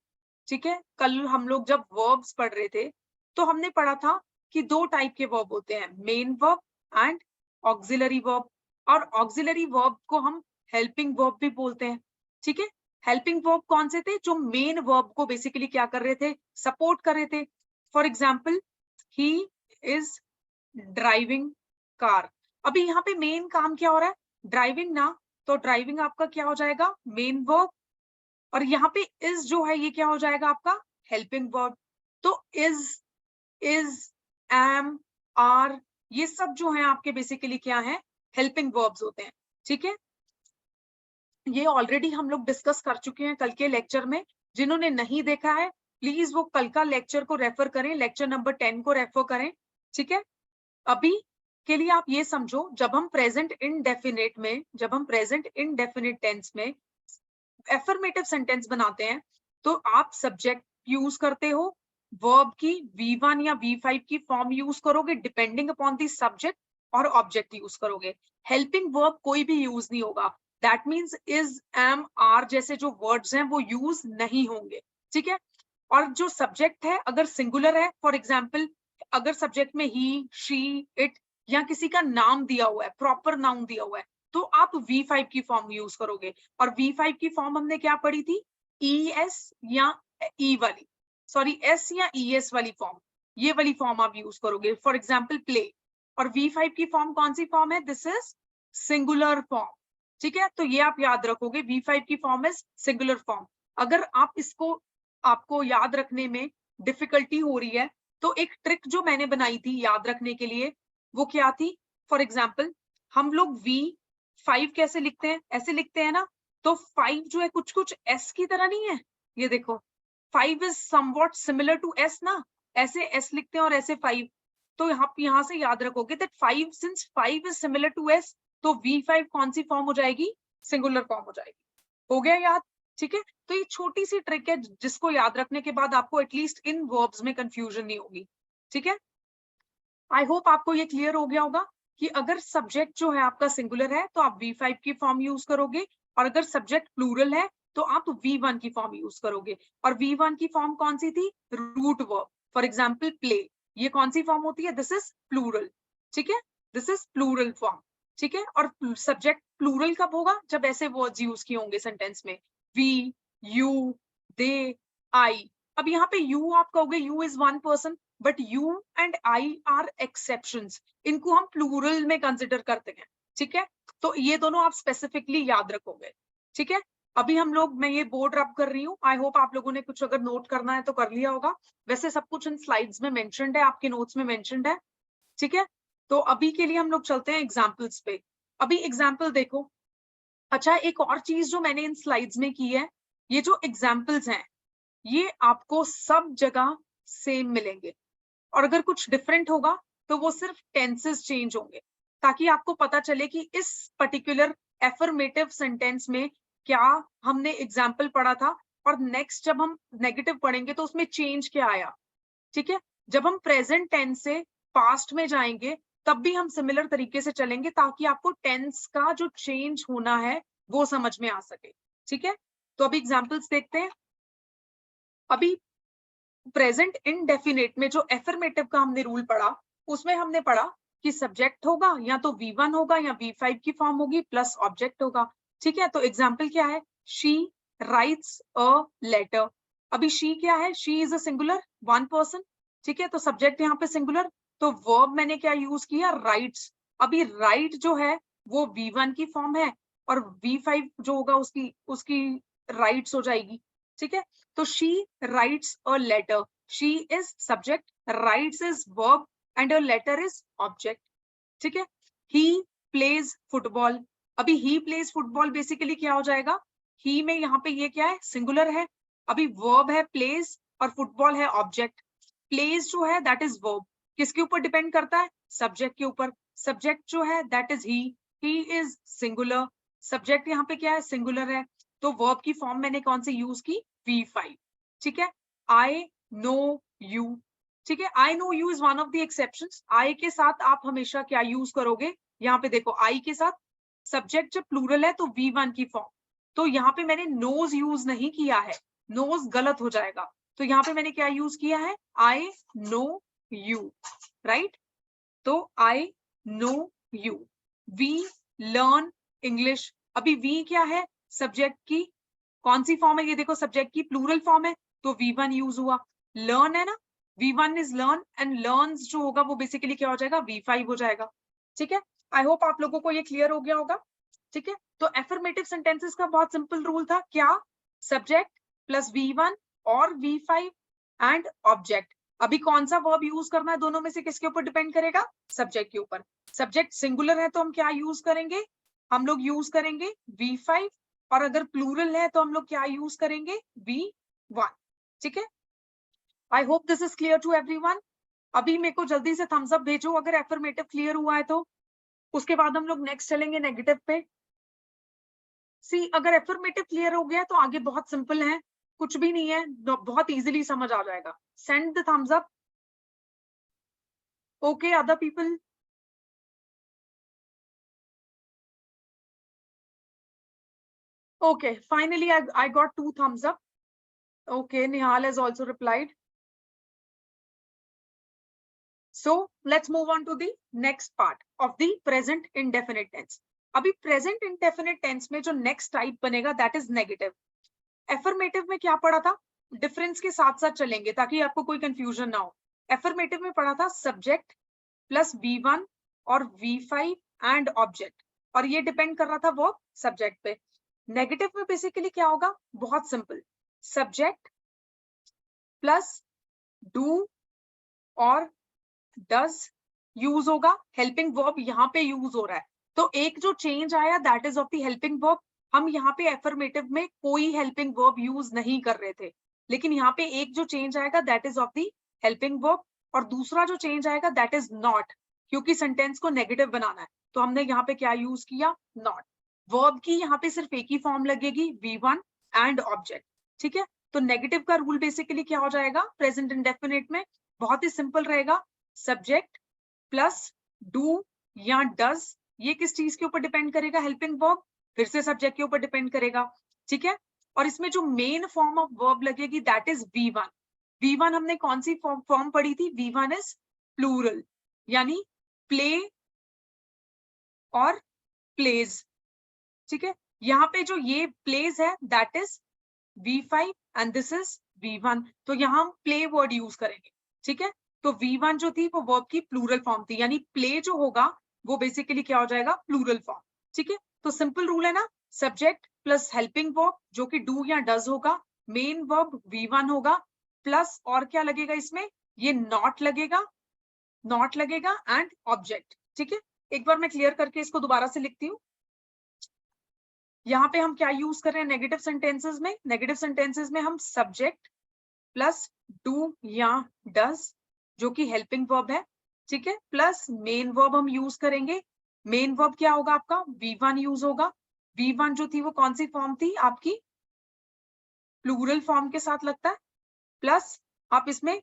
ठीक है, कल हम लोग जब वर्ब्स पढ़ रहे थे तो हमने पढ़ा था कि दो टाइप के वर्ब होते हैं, main verb and auxiliary verb. और ऑक्सिलरी वर्ब को हम हेल्पिंग वर्ब भी बोलते हैं, ठीक है। हेल्पिंग वर्ब कौन से थे? जो मेन वर्ब को बेसिकली क्या कर रहे थे? सपोर्ट कर रहे थे। For example, he is driving car. अभी यहाँ पे मेन काम क्या हो रहा है? ड्राइविंग ना, तो ड्राइविंग आपका क्या हो जाएगा? Main verb. और यहाँ पे इज जो है ये क्या हो जाएगा आपका? Helping verb. तो इज, एम, आर, ये सब जो है आपके बेसिकली क्या है? हेल्पिंग वर्ब्स होते हैं, ठीक है। ये ऑलरेडी हम लोग डिस्कस कर चुके हैं कल के लेक्चर में। जिन्होंने नहीं देखा है प्लीज वो कल का लेक्चर को रेफर करें, लेक्चर नंबर 10 को रेफर करें, ठीक है। अभी के लिए आप ये समझो, जब हम प्रेजेंट इनडेफिनिट में, जब हम प्रेजेंट इनडेफिनिट टेंस में एफर्मेटिव सेंटेंस बनाते हैं तो आप सब्जेक्ट यूज करते हो, वर्ब की V1 या V5 की फॉर्म यूज करोगे डिपेंडिंग अपॉन दी सब्जेक्ट, और ऑब्जेक्ट यूज करोगे। हेल्पिंग वर्ब कोई भी यूज नहीं होगा। That means is, am, are जैसे जो वर्ड्स हैं वो यूज नहीं होंगे, ठीक है। और जो सब्जेक्ट है अगर सिंगुलर है, फॉर एग्जाम्पल अगर सब्जेक्ट में ही, शी, इट या किसी का नाम दिया हुआ है, प्रॉपर नाउन दिया हुआ है, तो आप V5 की फॉर्म यूज करोगे। और V5 की फॉर्म हमने क्या पढ़ी थी? ES या E वाली, सॉरी S या ES वाली फॉर्म, ये वाली फॉर्म आप यूज करोगे। For example play. और V5 की फॉर्म कौन सी फॉर्म है? दिस इज सिंगुलर फॉर्म, ठीक है। तो ये आप याद रखोगे, V5 की फॉर्म इज सिंगुलर फॉर्म। अगर आप इसको, आपको याद रखने में डिफिकल्टी हो रही है तो एक ट्रिक जो मैंने बनाई थी याद रखने के लिए, वो क्या थी? फॉर एग्जाम्पल हम लोग V5 कैसे लिखते हैं? ऐसे लिखते हैं ना। तो 5 जो है कुछ कुछ S की तरह नहीं है, ये देखो 5 is somewhat similar to S ना, ऐसे S लिखते हैं और ऐसे 5। तो यहाँ से याद रखोगे that 5, since 5 is similar to S, तो V5 कौन सी फॉर्म हो जाएगी? सिंगुलर फॉर्म हो जाएगी। हो गया याद, ठीक है। तो ये छोटी सी ट्रिक है जिसको याद रखने के बाद आपको एटलीस्ट इन वर्ब्स में कंफ्यूजन नहीं होगी, ठीक है। आई होप आपको ये क्लियर हो गया होगा कि अगर सब्जेक्ट जो है आपका सिंगुलर है तो आप V5 की फॉर्म यूज करोगे, और अगर सब्जेक्ट प्लूरल है तो आप V1 की फॉर्म यूज करोगे। और V1 की फॉर्म कौन सी थी? Root verb. For example play, ये कौन सी फॉर्म होती है? दिस इज प्लूरल, ठीक है, दिस इज प्लूरल फॉर्म, ठीक है। और सब्जेक्ट प्लूरल कब होगा? जब ऐसे वर्ड्स यूज किए होंगे सेंटेंस में, वी, यू, दे, आई। अब यहाँ पे यू आप कहोगे you is one person, but you and I R exceptions, इनको हम प्लूरल में कंसिडर करते हैं, ठीक है। तो ये दोनों आप स्पेसिफिकली याद रखोगे, ठीक है। अभी हम लोग, मैं ये बोर्ड रब कर रही हूँ, आई होप आप लोगों ने कुछ अगर नोट करना है तो कर लिया होगा। वैसे सब कुछ इन स्लाइड्स में मेंशन्ड है, आपके नोट्स में मेंशन्ड है, ठीक है। तो अभी के लिए हम लोग चलते हैं एग्जाम्पल्स पे। अभी एग्जाम्पल देखो। अच्छा, एक और चीज जो मैंने इन स्लाइड्स में की है, ये जो एग्जाम्पल्स हैं ये आपको सब जगह सेम मिलेंगे, और अगर कुछ डिफरेंट होगा तो वो सिर्फ टेंसेस चेंज होंगे, ताकि आपको पता चले कि इस पर्टिकुलर एफर्मेटिव सेंटेंस में क्या हमने एग्जाम्पल पढ़ा था, और नेक्स्ट जब हम नेगेटिव पढ़ेंगे तो उसमें चेंज क्या आया, ठीक है। जब हम प्रेजेंट टेंस से पास्ट में जाएंगे तब भी हम सिमिलर तरीके से चलेंगे, ताकि आपको टेंस का जो चेंज होना है वो समझ में आ सके, ठीक है। तो अभी एग्जाम्पल्स देखते हैं। अभी प्रेजेंट इनडेफिनिट में जो एफर्मेटिव का हमने रूल पढ़ा, उसमें हमने पढ़ा कि सब्जेक्ट होगा या तो V1 होगा या V5 की फॉर्म होगी प्लस ऑब्जेक्ट होगा, ठीक है। तो एग्जाम्पल क्या है? She writes a letter. अभी शी क्या है? She is a singular, one person, ठीक है। तो सब्जेक्ट यहाँ पे सिंगुलर, तो वर्ब मैंने क्या यूज किया? राइट्स। अभी राइट जो है वो V1 की फॉर्म है, और V5 जो होगा उसकी उसकी राइट्स हो जाएगी, ठीक है। तो she writes a letter. She is subject, writes is verb, and a letter is object. ठीक है। He plays football. अभी he plays football बेसिकली क्या हो जाएगा? he में यहाँ पे ये क्या है? सिंगुलर है। अभी verb है plays और football है ऑब्जेक्ट। plays जो है that is verb, किसके ऊपर डिपेंड करता है? सब्जेक्ट के ऊपर। सब्जेक्ट जो है that is he is singular, subject यहाँ पे क्या है? सिंगुलर है। तो वर्ब की फॉर्म मैंने कौन सी यूज की? V5, ठीक है। आई नो यू, ठीक है। I know you is one of the exceptions. I के साथ आप हमेशा क्या यूज करोगे? यहाँ पे देखो आई के साथ सब्जेक्ट जब प्लूरल है तो V1 की फॉर्म, तो यहाँ पे मैंने नोज यूज नहीं किया है, नोज गलत हो जाएगा, तो यहाँ पे मैंने क्या यूज किया है, आई नो यू, राइट। तो I know you, we learn English. अभी वी क्या है, सब्जेक्ट की कौन सी फॉर्म है, ये देखो सब्जेक्ट की प्लूरल फॉर्म है, तो V1 यूज हुआ। लर्न है ना, V1 is learn and learns जो होगा वो बेसिकली क्या हो जाएगा, V5 हो जाएगा। ठीक है, आई होप आप लोगों को ये क्लियर हो गया होगा। ठीक है, तो एफर्मेटिव सेंटेंसेस का बहुत सिंपल रूल था, क्या, सब्जेक्ट प्लस V1 और V5 एंड ऑब्जेक्ट। अभी कौन सा वर्ब यूज करना है, दोनों में से किसके ऊपर डिपेंड करेगा, सब्जेक्ट के ऊपर। सब्जेक्ट सिंगुलर है तो हम क्या यूज करेंगे, हम लोग यूज करेंगे V5, और अगर प्लूरल है तो हम लोग क्या यूज करेंगे, V1। ठीक है, I hope this is clear to everyone. अभी मेरे को जल्दी से थम्स अप भेजो अगर एफर्मेटिव क्लियर हुआ है तो, उसके बाद हम लोग नेक्स्ट चलेंगे नेगेटिव पे। सी अगर एफर्मेटिव क्लियर हो गया तो आगे बहुत सिंपल है, कुछ भी नहीं है, बहुत इजीली समझ आ जाएगा। Send the thumbs up. Okay other people, okay, finally I got 2 thumbs up. Okay, Nihal has also replied. So let's move on to the next part of the present indefinite tense. अभी present indefinite tense में जो next type बनेगा that is negative. Affirmative में क्या पढ़ा था, difference के साथ साथ चलेंगे ताकि आपको कोई confusion ना हो। Affirmative में पढ़ा था subject plus V1 और V5 and object, और ये depend कर रहा था वो subject पे। नेगेटिव में बेसिकली क्या होगा, बहुत सिंपल, सब्जेक्ट प्लस डू और डज यूज होगा, हेल्पिंग वर्ब यहाँ पे यूज हो रहा है, तो एक जो चेंज आया that is of the helping verb. हम यहाँ पे एफर्मेटिव में कोई हेल्पिंग वर्ब यूज नहीं कर रहे थे, लेकिन यहाँ पे एक जो चेंज आएगा that is of the helping verb, और दूसरा जो चेंज आएगा दैट इज नॉट, क्योंकि सेंटेंस को नेगेटिव बनाना है तो हमने यहाँ पे क्या यूज किया, नॉट। वर्ब की यहाँ पे सिर्फ एक ही फॉर्म लगेगी, V1 एंड ऑब्जेक्ट। ठीक है, तो नेगेटिव का रूल बेसिकली क्या हो जाएगा प्रेजेंट इंडेफिनिट में, बहुत ही सिंपल रहेगा, सब्जेक्ट प्लस डू या डज, ये किस चीज के ऊपर डिपेंड करेगा, हेल्पिंग वर्ब, फिर से सब्जेक्ट के ऊपर डिपेंड करेगा। ठीक है, और इसमें जो मेन फॉर्म ऑफ वर्ब लगेगी दैट इज V1। V1 हमने कौन सी फॉर्म पढ़ी थी, V1 इज प्लूरल, यानी प्ले और प्लेज। ठीक है, यहाँ पे जो ये प्लेज है that is V5 and this is V1, तो यहाँ हम प्ले वर्ड यूज करेंगे। ठीक है, तो V1 जो थी वो वर्ब की प्लूरल फॉर्म थी, यानी प्ले जो होगा वो बेसिकली क्या हो जाएगा, प्लूरल फॉर्म। ठीक है, तो सिंपल रूल है ना, सब्जेक्ट प्लस हेल्पिंग वर्ब जो कि डू या डज होगा, मेन वर्ब V1 होगा, प्लस और क्या लगेगा इसमें, ये नॉट लगेगा, नॉट लगेगा एंड ऑब्जेक्ट। ठीक है, एक बार मैं क्लियर करके इसको दोबारा से लिखती हूँ। यहाँ पे हम क्या यूज कर रहे हैं नेगेटिव सेंटेंसेस में, नेगेटिव सेंटेंसेस में हम सब्जेक्ट प्लस डू या डज जो कि हेल्पिंग वर्ब है, ठीक है, प्लस मेन वर्ब हम यूज करेंगे। मेन वर्ब क्या होगा आपका, V1 यूज होगा। V1 जो थी वो कौन सी फॉर्म थी आपकी, प्लूरल फॉर्म के साथ लगता है, प्लस आप इसमें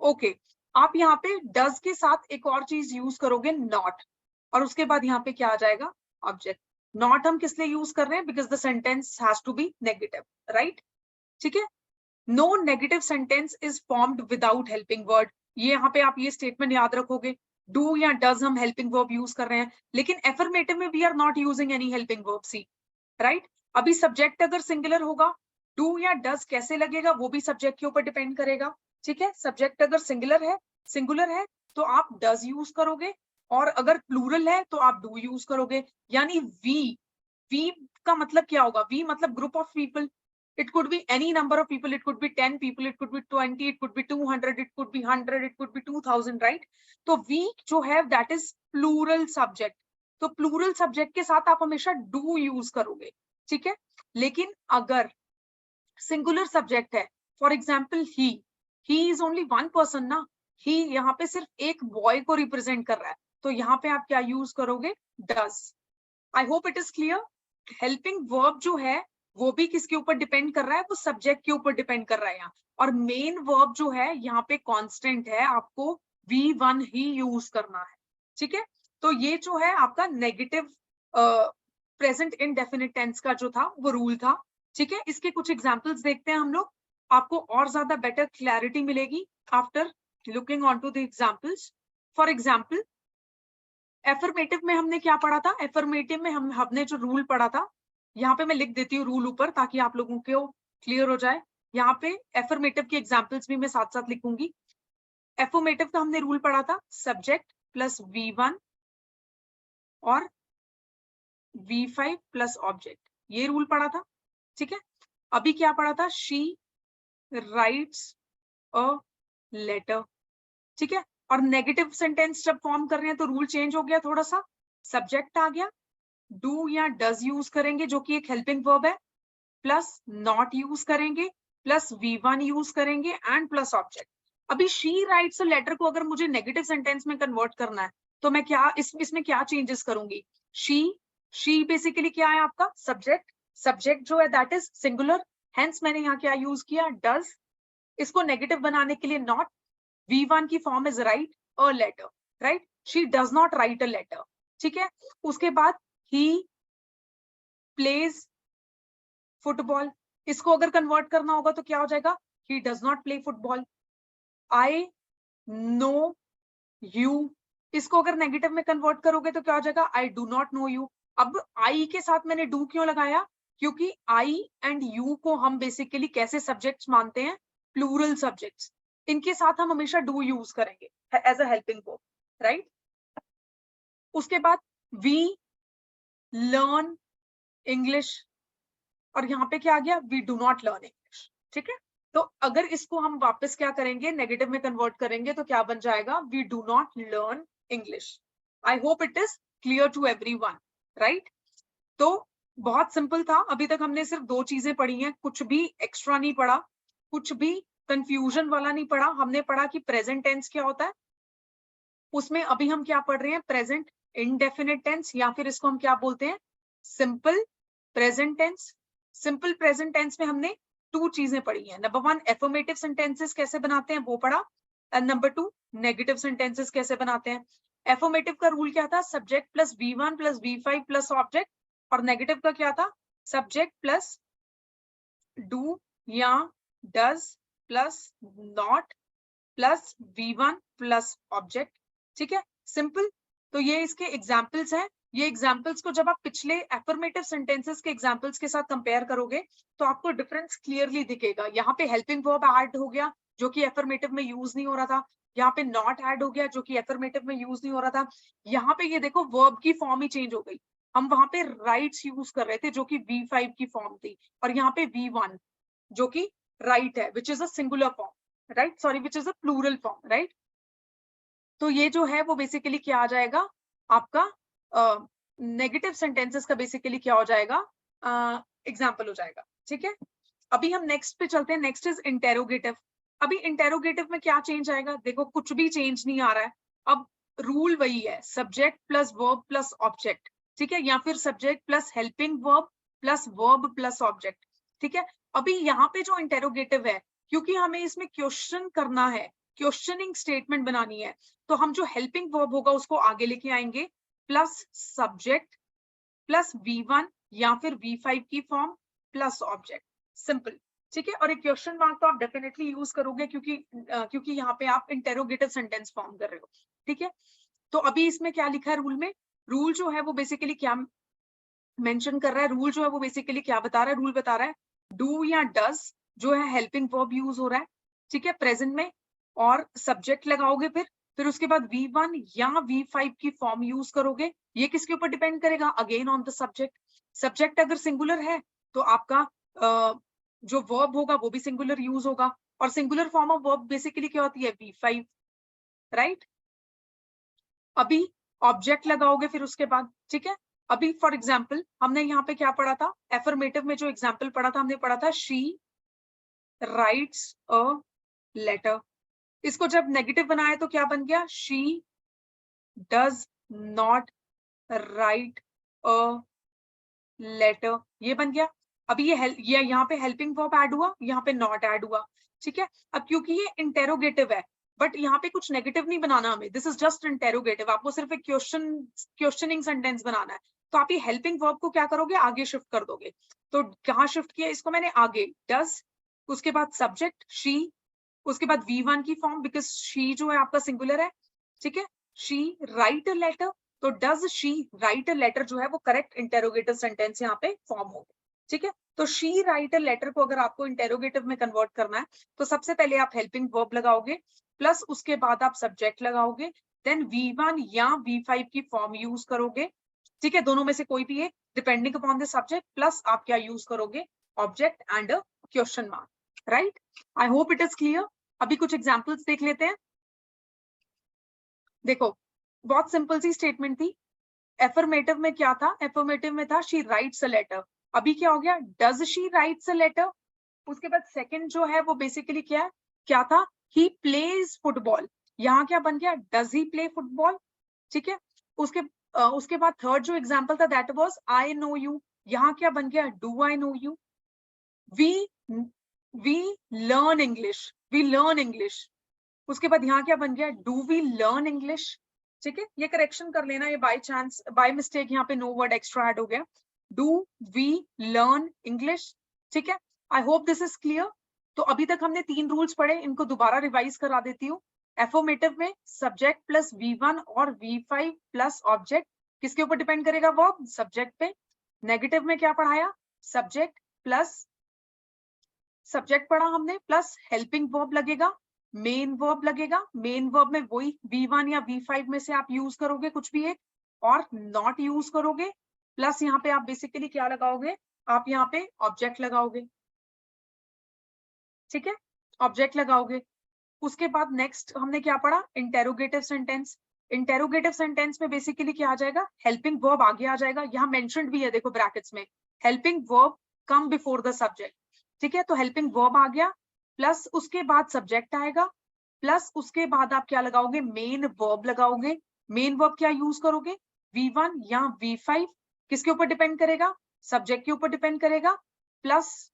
ओके आप यहाँ पे डज के साथ एक और चीज यूज करोगे, नॉट, और उसके बाद यहाँ पे क्या आ जाएगा, ऑब्जेक्ट। नॉट हम किस लिए यूज कर रहे हैं, because the sentence has to be negative, right. ठीक है, no negative sentence is formed without helping word, ये यहाँ पे आप ये स्टेटमेंट याद रखोगे। डू या डज हम हेल्पिंग वर्ब यूज कर रहे हैं, लेकिन एफर्मेटिव में we are not using any helping verb, see right. अभी सब्जेक्ट अगर सिंगुलर होगा, डू या डज कैसे लगेगा वो भी सब्जेक्ट के ऊपर डिपेंड करेगा। ठीक है, सब्जेक्ट अगर सिंगुलर है तो आप डज यूज करोगे, और अगर प्लूरल है तो आप डू यूज करोगे। यानी वी का मतलब क्या होगा, वी मतलब group of people, it could be any number of people, it could be 10 people, it could be 20, it could be 200, it could be 100, it could be 2000, right। तो we जो है that is plural subject, तो plural subject के साथ आप हमेशा do use करोगे। ठीक है, लेकिन अगर सिंगुलर सब्जेक्ट है, for example he is only one person ना, ही यहाँ पे सिर्फ एक बॉय को रिप्रेजेंट कर रहा है, तो यहाँ पे आप क्या यूज करोगे, does. I hope it is clear. Helping verb जो है वो भी किसके ऊपर डिपेंड कर रहा है, वो सब्जेक्ट के ऊपर डिपेंड कर रहा है यहाँ, और मेन वर्ब जो है यहाँ पे कांस्टेंट है, आपको V1 ही यूज करना है। ठीक है, तो ये जो है आपका नेगेटिव प्रेजेंट इंडेफिनिट टेंस का जो था वो रूल था। ठीक है, इसके कुछ एग्जांपल्स देखते हैं हम लोग, आपको और ज्यादा बेटर क्लैरिटी मिलेगी after looking on to the examples. For example affirmative में हमने क्या पढ़ा था, एफर्मेटिव में हमने जो रूल पढ़ा था, यहाँ पे मैं लिख देती हूँ रूल ऊपर ताकि आप लोगों को क्लियर हो जाए। यहाँ पे एफर्मेटिव की एग्जांपल्स भी मैं साथ साथ लिखूंगी। एफर्मेटिव का हमने रूल पढ़ा था सब्जेक्ट प्लस V1 और V5 प्लस ऑब्जेक्ट, ये रूल पढ़ा था। ठीक है, अभी क्या पढ़ा था, शी राइट्स अ लेटर। ठीक है, और नेगेटिव सेंटेंस जब फॉर्म कर रहे हैं तो रूल चेंज हो गया थोड़ा सा, सब्जेक्ट आ गया, डू या डज यूज करेंगे जो कि एक हेल्पिंग वर्ब है, प्लस नॉट यूज करेंगे, प्लस V1 यूज करेंगे एंड प्लस ऑब्जेक्ट। अभी शी राइट्स अ लेटर को अगर मुझे नेगेटिव सेंटेंस में कन्वर्ट करना है तो मैं क्या इसमें क्या चेंजेस करूंगी, शी बेसिकली क्या है आपका सब्जेक्ट, सब्जेक्ट जो है दैट इज सिंगुलर, हेंस मैंने यहाँ क्या यूज किया डज, इसको नेगेटिव बनाने के लिए नॉट, V1 की form is write a letter, right, she does not write a letter. ठीक है, उसके बाद ही प्लेज फुटबॉल, इसको अगर कन्वर्ट करना होगा तो क्या हो जाएगा, he does not play football. I know you, इसको अगर नेगेटिव में कन्वर्ट करोगे तो क्या हो जाएगा, आई डू नॉट नो यू। अब आई के साथ मैंने डू क्यों लगाया, क्योंकि आई एंड यू को हम बेसिकली कैसे सब्जेक्ट्स मानते हैं, प्लूरल सब्जेक्ट्स, इनके साथ हम हमेशा डू यूज करेंगे as a helping verb, right. उसके बाद वी लर्न इंग्लिश, और यहाँ पे क्या आ गया, we do not learn English. ठीक है, तो अगर इसको हम वापस क्या करेंगे, नेगेटिव में कन्वर्ट करेंगे तो क्या बन जाएगा, we do not learn English. I hope it is clear to everyone, right. तो बहुत सिंपल था, अभी तक हमने सिर्फ दो चीजें पढ़ी हैं, कुछ भी एक्स्ट्रा नहीं पढ़ा, कुछ भी कंफ्यूजन वाला नहीं पढ़ा। हमने पढ़ा कि प्रेजेंट टेंस क्या होता है, उसमें अभी हम क्या पढ़ रहे हैं, प्रेजेंट इंडेफिनिट टेंस, या फिर इसको हम क्या बोलते हैं, simple present tense. Simple present tense में हमने टू चीजें पढ़ी हैं, नंबर वन एफर्मेटिव सेंटेंसेस कैसे बनाते हैं वो पढ़ा, and number two negative sentences कैसे बनाते हैं। एफर्मेटिव का रूल क्या था, subject plus V1 plus V5 plus object, और नेगेटिव का क्या था, सब्जेक्ट प्लस डू या does plus not plus V1 plus object. ठीक है, सिंपल। तो ये इसके एग्जाम्पल्स हैं, ये एग्जाम्पल्स को जब आप पिछले एफर्मेटिव सेंटेंसेस के एग्जाम्पल्स के साथ कंपेयर करोगे तो आपको डिफरेंस क्लियरली दिखेगा। यहाँ पे हेल्पिंग वर्ब ऐड हो गया जो कि एफर्मेटिव में यूज नहीं हो रहा था, यहाँ पे नॉट ऐड हो गया जो कि एफर्मेटिव में यूज नहीं हो रहा था, यहाँ पे ये देखो वर्ब की फॉर्म ही चेंज हो गई, हम वहां पे राइट्स यूज कर रहे थे जो कि V5 की फॉर्म थी, और यहाँ पे V1 जो कि राइट है which is a singular form, right, sorry which is a plural form, right. तो ये जो है वो बेसिकली क्या आ जाएगा आपका नेगेटिव सेंटेंसेस का बेसिकली क्या हो जाएगा, एग्जाम्पल हो जाएगा। ठीक है, अभी हम नेक्स्ट पे चलते हैं, नेक्स्ट इज इंटेरोगेटिव। अभी इंटेरोगेटिव में क्या चेंज आएगा, देखो कुछ भी चेंज नहीं आ रहा है, अब रूल वही है, subject plus verb plus object. ठीक है, या फिर subject plus helping verb plus object. ठीक है, अभी यहाँ पे जो इंटेरोगेटिव है, क्योंकि हमें इसमें क्वेश्चन करना है, क्वेश्चनिंग स्टेटमेंट बनानी है, तो हम जो हेल्पिंग वर्ब होगा उसको आगे लेके आएंगे, प्लस सब्जेक्ट प्लस V1 या फिर V5 की फॉर्म प्लस ऑब्जेक्ट, सिंपल। ठीक है, और एक क्वेश्चन मार्क तो आप डेफिनेटली यूज करोगे क्योंकि यहाँ पे आप इंटेरोगेटिव सेंटेंस फॉर्म कर रहे हो। ठीक है, तो अभी इसमें क्या लिखा है रूल में, रूल जो है वो बेसिकली क्या मेंशन कर रहा है, रूल जो है वो बेसिकली क्या बता रहा है, रूल बता रहा है डू या डज जो है हेल्पिंग वर्ब यूज हो रहा है, ठीक है, प्रेजेंट में, और सब्जेक्ट लगाओगे, फिर उसके बाद V1 या V5 की फॉर्म यूज करोगे। ये किसके ऊपर डिपेंड करेगा, again on the subject. Subject अगर सिंगुलर है तो आपका जो वर्ब होगा वो भी सिंगुलर यूज होगा, और singular form of verb basically क्या होती है, V5, राइट। अभी ऑब्जेक्ट लगाओगे फिर उसके बाद। ठीक है, अभी फॉर एग्जाम्पल हमने यहाँ पे क्या पढ़ा था, एफर्मेटिव में जो एग्जाम्पल पढ़ा था, हमने पढ़ा था शी राइट्स अ लेटर, इसको जब नेगेटिव बनाया तो क्या बन गया, she does not write a letter, ये बन गया। अभी ये यहाँ पे हेल्पिंग वर्ब ऐड हुआ, यहाँ पे नॉट ऐड हुआ। ठीक है, अब क्योंकि ये इंटेरोगेटिव है बट यहाँ पे कुछ नेगेटिव नहीं बनाना हमें, दिस इज जस्ट इंटेरोगेटिव, आपको सिर्फ एक क्वेश्चनिंग सेंटेंस बनाना है। तो आप ये हेल्पिंग वर्ब को क्या करोगे, आगे शिफ्ट कर दोगे। तो कहाँ शिफ्ट किया इसको मैंने, आगे, डज, उसके बाद सब्जेक्ट शी, उसके बाद V1 की फॉर्म, बिकॉज शी जो है आपका सिंगुलर है, ठीक है, शी राइट अ लेटर, तो does she write a letter जो है वो करेक्ट इंटेरोगेटिव सेंटेंस यहाँ पे फॉर्म होगा, ठीक है। तो शी राइट अ लेटर को अगर आपको इंटेरोगेटिव में कन्वर्ट करना है तो सबसे पहले आप हेल्पिंग वर्ब लगाओगे, प्लस उसके बाद आप सब्जेक्ट लगाओगे, देन V1 या V5 की फॉर्म यूज करोगे, ठीक है, दोनों में से कोई भी एक, depending upon the subject, plus आप क्या यूज करोगे, object and a question mark, right. I hope it is clear. अभी कुछ एग्जांपल्स देख लेते हैं। देखो, बहुत सिंपल सी स्टेटमेंट थी। एफर्मेटिव में क्या था, एफर्मेटिव में था शी राइट्स अ लेटर, अभी क्या हो गया, does she writes a letter. उसके बाद सेकंड जो है वो बेसिकली क्या था, ही प्लेज फुटबॉल, यहाँ क्या बन गया, डज ही प्ले फुटबॉल, ठीक है। उसके बाद थर्ड जो एग्जांपल था that was I know you, यहाँ क्या बन गया, do I know you. We we learn English, we learn English, उसके बाद यहाँ क्या बन गया, डू वी लर्न इंग्लिश, ठीक है। ये करेक्शन कर लेना, ये बाय चांस बाय मिस्टेक यहाँ पे नो वर्ड एक्स्ट्रा ऐड हो गया, डू वी लर्न इंग्लिश, ठीक है। I hope this is clear. तो अभी तक हमने 3 रूल्स पढ़े, इनको दोबारा रिवाइज करा देती हूँ। एफर्मेटिव में सब्जेक्ट प्लस V1 और V5 प्लस ऑब्जेक्ट, किसके ऊपर डिपेंड करेगा, वर्ब, सब्जेक्ट पे। नेगेटिव में क्या पढ़ाया, सब्जेक्ट प्लस सब्जेक्ट पढ़ा हमने, प्लस हेल्पिंग वर्ब लगेगा, मेन वर्ब लगेगा, मेन वर्ब में वही V1 या V5 में से आप यूज करोगे कुछ भी एक, और नॉट यूज करोगे, प्लस यहाँ पे आप बेसिकली क्या लगाओगे, आप यहाँ पे ऑब्जेक्ट लगाओगे, ठीक है, ऑब्जेक्ट लगाओगे। उसके बाद नेक्स्ट हमने क्या पढ़ा, इंटेरोगेटिव सेंटेंस। इंटेरोगेटिव सेंटेंस में बेसिकली क्या आ जाएगा, हेल्पिंग वर्ब आगे आ जाएगा, यहाँ मेंशन्ड भी है देखो ब्रैकेट्स में, helping verb come before the subject, ठीक है। तो हेल्पिंग वर्ब आ गया, प्लस उसके बाद सब्जेक्ट आएगा, प्लस उसके बाद आप क्या लगाओगे, मेन वर्ब लगाओगे। मेन वर्ब क्या यूज करोगे, V1 या V5, किसके ऊपर डिपेंड करेगा, सब्जेक्ट के ऊपर डिपेंड करेगा, प्लस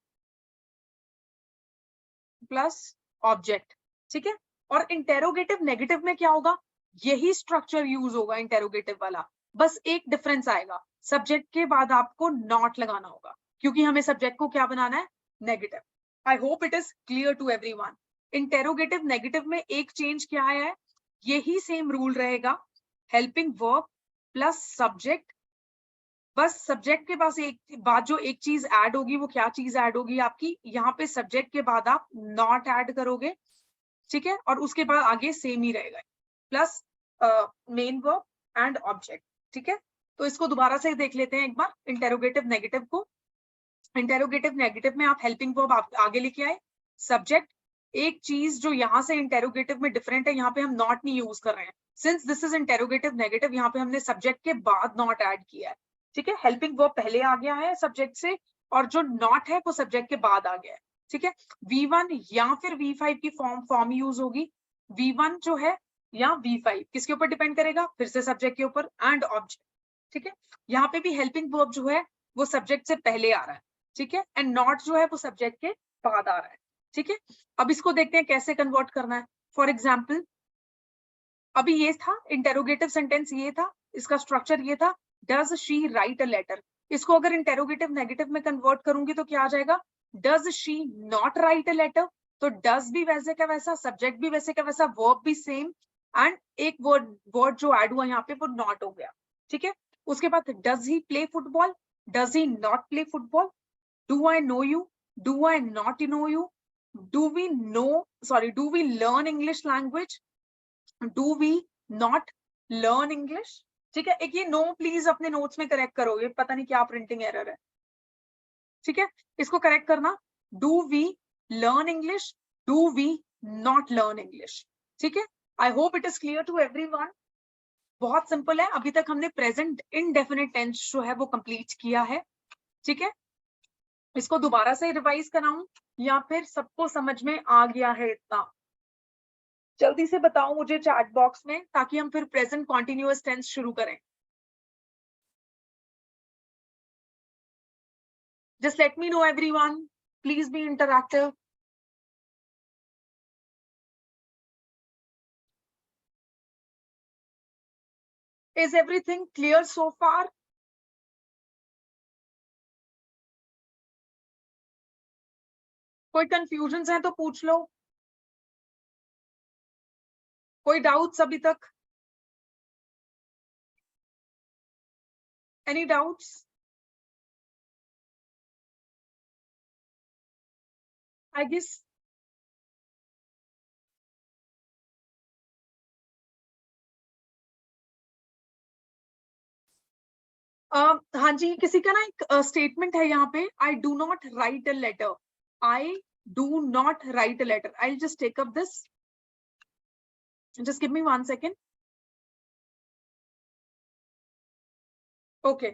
ऑब्जेक्ट, ठीक है। और इंटेरोगेटिव नेगेटिव में क्या होगा, यही स्ट्रक्चर यूज होगा इंटेरोगेटिव वाला, बस एक डिफरेंस आएगा, सब्जेक्ट के बाद आपको नॉट लगाना होगा, क्योंकि हमें सब्जेक्ट को क्या बनाना है, negative. I hope it is clear to everyone. Interrogative negative में एक चेंज क्या आया है, यही सेम रूल रहेगा, हेल्पिंग वर्ब प्लस सब्जेक्ट, बस सब्जेक्ट के पास एक बाद जो एक चीज ऐड होगी, वो क्या चीज ऐड होगी आपकी, यहाँ पे सब्जेक्ट के बाद आप नॉट ऐड करोगे, ठीक है, और उसके बाद आगे सेम ही रहेगा, plus main verb and object, ठीक है। तो इसको दोबारा से देख लेते हैं एक बार, इंटेरोगेटिव नेगेटिव को। इंटेरोगेटिव नेगेटिव में आप हेल्पिंग वर्ब आप आगे लेके आए, सब्जेक्ट, एक चीज जो यहाँ से इंटेरोगेटिव में डिफरेंट है, यहाँ पे हम नॉट नहीं यूज कर रहे हैं, since this is interrogative negative, यहाँ पे हमने सब्जेक्ट के बाद नॉट ऐड किया है, ठीक है। हेल्पिंग वर्ब पहले आ गया है सब्जेक्ट से, और जो नॉट है वो सब्जेक्ट के बाद आ गया है, ठीक है। V1 या फिर V5 की फॉर्म यूज होगी, V1 जो है या V5 किसके ऊपर डिपेंड करेगा, फिर से सब्जेक्ट के ऊपर एंड ऑब्जेक्ट, ठीक है। यहाँ पे भी हेल्पिंग वर्ब जो है वो सब्जेक्ट से पहले आ रहा है, ठीक है, एंड नॉट जो है वो सब्जेक्ट के बाद आ रहा है, ठीक है। अब इसको देखते हैं कैसे कन्वर्ट करना है। फॉर एग्जाम्पल, अभी ये था इंटेरोगेटिव सेंटेंस, ये था, इसका स्ट्रक्चर ये था, does she write a letter. इसको अगर इंटेरोगेटिव नेगेटिव में कन्वर्ट करूंगी तो क्या आ जाएगा, does she not write a letter. तो डज भी वैसे का वैसा, सब्जेक्ट भी वैसे का वैसा, वर्ब भी सेम, एंड एक वर्ड जो ऐड हुआ यहाँ पे वो नॉट हो गया, ठीक है। उसके बाद does he play football, does he not play football, do I know you, do I not know you, do we know, sorry, do we learn English language, do we not learn English, ठीक है। एक ये no please अपने notes में correct करो, ये पता नहीं क्या प्रिंटिंग एरर है, ठीक है, इसको करेक्ट करना, do we learn English, do we not learn English, ठीक है। I hope it is clear to everyone. बहुत सिंपल है, अभी तक हमने प्रेजेंट इनडेफिनिट टेंस जो है वो कंप्लीट किया है, ठीक है। इसको दोबारा से रिवाइज कराऊं या फिर सबको समझ में आ गया है इतना, जल्दी से बताओ मुझे चैट बॉक्स में, ताकि हम फिर प्रेजेंट कॉन्टिन्यूअस टेंस शुरू करें। Just let me know everyone, please be interactive. Is everything clear so far? कोई कंफ्यूजन है तो पूछ लो, कोई डाउट्स अभी तक? Any doubts? I guess हाँ जी, किसी का ना एक स्टेटमेंट है यहाँ पे, I do not write a letter. I do not write a letter. I'll just take up this. Just give me 1 second. Okay.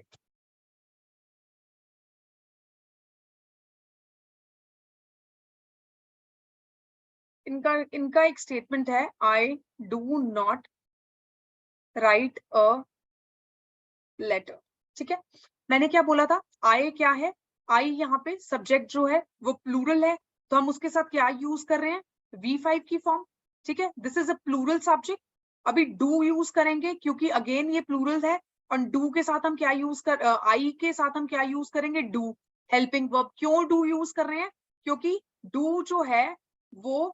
इनका एक स्टेटमेंट है, I do not write a letter. ठीक है, मैंने क्या बोला था, I क्या है, I यहाँ पे सब्जेक्ट जो है वो प्लूरल है, तो हम उसके साथ क्या यूज कर रहे हैं, V5 की फॉर्म. ठीक है, this is a plural subject. अभी डू यूज करेंगे क्योंकि अगेन ये प्लूरल है, और डू के साथ हम क्या यूज कर, आई के साथ हम क्या यूज करेंगे, डू हेल्पिंग वर्ब. क्यों डू यूज कर रहे हैं, क्योंकि डू जो है वो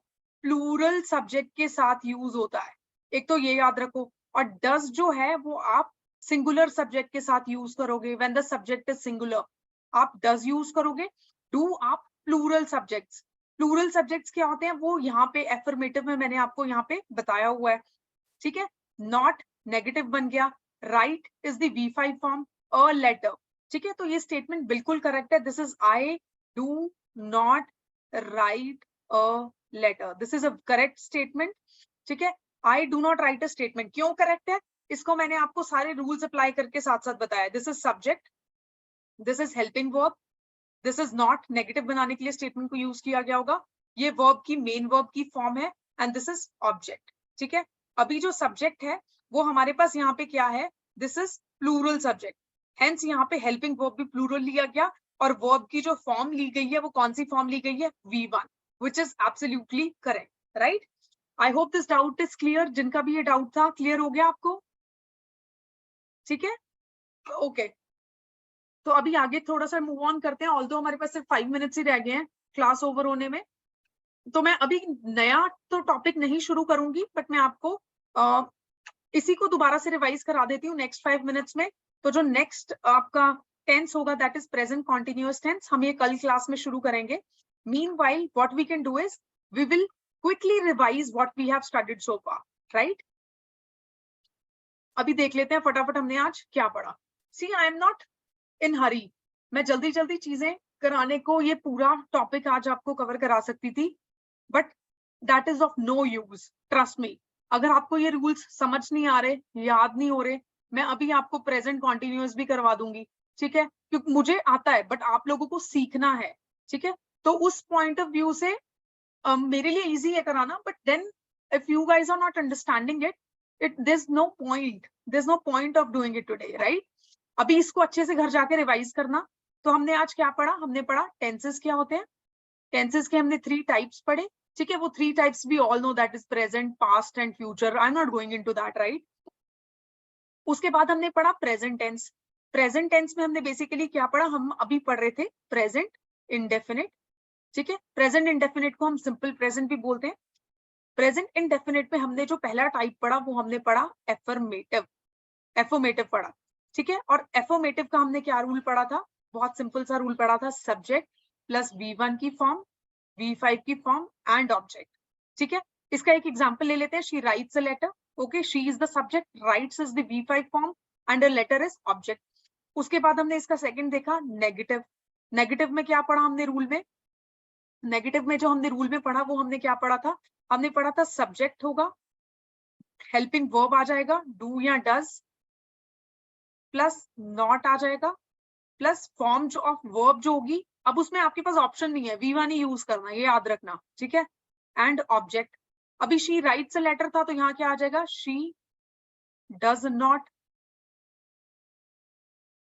प्लूरल सब्जेक्ट के साथ यूज होता है, एक तो ये याद रखो. और डज जो है वो आप सिंगुलर सब्जेक्ट के साथ यूज करोगे, when the subject is singular आप डज यूज करोगे. डू आप प्लूरल सब्जेक्ट्स. प्लूरल सब्जेक्ट्स क्या होते हैं, वो यहाँ पे एफर्मेटिव में मैंने आपको यहाँ पे बताया हुआ है. ठीक है, नॉट नेगेटिव बन गया, write is the V5 form, a letter. ठीक है, तो ये स्टेटमेंट बिल्कुल करेक्ट है. This is I do not write a letter. This is a correct statement. ठीक है, I do not write a statement क्यों करेक्ट है, इसको मैंने आपको सारे रूल्स अप्लाई करके साथ साथ बताया. This is subject, this is helping verb, this is not, negative बनाने के लिए स्टेटमेंट को यूज किया गया होगा, ये वर्ब की मेन वर्ब की फॉर्म है, एंड दिस इज ऑब्जेक्ट. ठीक है, अभी जो सब्जेक्ट है वो हमारे पास यहाँ पे क्या है, this is plural subject, hence यहाँ पे हेल्पिंग वर्ब भी प्लूरल लिया गया, और वर्ब की जो फॉर्म ली गई है वो कौन सी फॉर्म ली गई है, V1, which is absolutely correct. Right, I hope this doubt is clear. जिनका भी ये डाउट था क्लियर हो गया आपको? ठीक है, ओके. तो अभी आगे थोड़ा सा मूव ऑन करते हैं, ऑल्दो हमारे पास सिर्फ 5 मिनट्स ही रह गए हैं क्लास ओवर होने में. तो मैं अभी नया तो टॉपिक नहीं शुरू करूंगी, बट मैं आपको इसी को दोबारा से रिवाइज करा देती हूँ नेक्स्ट 5 मिनट्स में. तो जो नेक्स्ट आपका टेंस होगा that is present continuous tense, हम ये कल क्लास में शुरू करेंगे. Meanwhile what we can do is we will quickly revise what we have studied so far. Right, अभी देख लेते हैं फटाफट हमने आज क्या पढ़ा. सी आई एम नॉट इन हरी, मैं जल्दी जल्दी चीजें कराने को ये पूरा टॉपिक आज आपको कवर करा सकती थी, but that is of no use. Trust me, अगर आपको ये रूल्स समझ नहीं आ रहे, याद नहीं हो रहे, मैं अभी आपको प्रेजेंट कॉन्टिन्यूअस भी करवा दूंगी. ठीक है, क्योंकि मुझे आता है बट आप लोगों को सीखना है. ठीक है, तो उस पॉइंट ऑफ व्यू से मेरे लिए इजी है कराना, but then if you guys are not understanding it there's no point of doing it today, right? अभी इसको अच्छे से घर जाके रिवाइज करना. तो हमने आज क्या पढ़ा, हमने पढ़ा टेंसेस क्या होते हैं, टेंसेस के हमने 3 टाइप्स पढ़े. ठीक है, वो 3 टाइप्स भी all know, that is present, past and future. I am not going into that. Right, उसके बाद हमने पढ़ा प्रेजेंट टेंस. प्रेजेंट टेंस में हमने बेसिकली क्या पढ़ा, हम अभी पढ़ रहे थे प्रेजेंट इंडेफिनिट. ठीक है, प्रेजेंट इंडेफिनिट को हम सिंपल प्रेजेंट भी बोलते हैं. प्रेजेंट इंडेफिनिट में हमने जो पहला टाइप पढ़ा वो हमने पढ़ा एफर्मेटिव पढ़ा. ठीक है, और एफर्मेटिव का हमने क्या रूल पढ़ा था, बहुत सिंपल सा रूल पढ़ा था, सब्जेक्ट प्लस V1 की फॉर्म, V5 की फॉर्म एंड ऑब्जेक्ट. ठीक है, इसका एक एग्जांपल ले लेते हैं. She writes a letter. Okay, she is the subject, writes is the V5 form and a letter is object. उसके बाद हमने इसका सेकंड देखा नेगेटिव. नेगेटिव में क्या पढ़ा हमने रूल में, नेगेटिव में जो हमने रूल में पढ़ा वो हमने क्या पढ़ा था, हमने पढ़ा था सब्जेक्ट होगा, हेल्पिंग वर्ब आ जाएगा डू या डज, प्लस नॉट आ जाएगा, प्लस फॉर्म जो ऑफ वर्ब जो होगी, अब उसमें आपके पास ऑप्शन नहीं है, V1 ही यूज करना, ये याद रखना. ठीक है, एंड ऑब्जेक्ट. अभी शी राइट्स अ लेटर था, तो यहाँ क्या आ जाएगा, she does not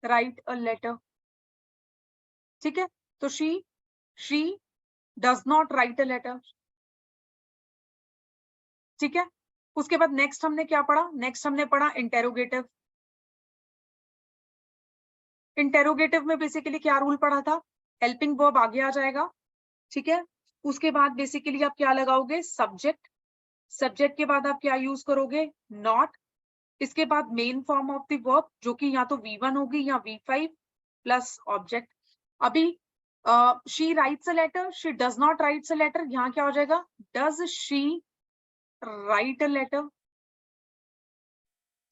write a letter. ठीक है, तो she does not write a letter. ठीक है, उसके बाद नेक्स्ट हमने क्या पढ़ा, नेक्स्ट हमने पढ़ा इंटेरोगेटिव. इंटेरोगेटिव में बेसिकली क्या रूल पढ़ा था, हेल्पिंग वर्ब आगे आ जाएगा, ठीक है। उसके बाद बेसिकली आप क्या लगाओगे, सब्जेक्ट, सब्जेक्ट के बाद आप क्या यूज करोगे, नॉट, इसके बाद main form of the verb जो कि या तो V1 होगी या V5 प्लस ऑब्जेक्ट। अभी she writes a letter, she does not writes a letter, यहाँ क्या हो जाएगा, does she write a letter,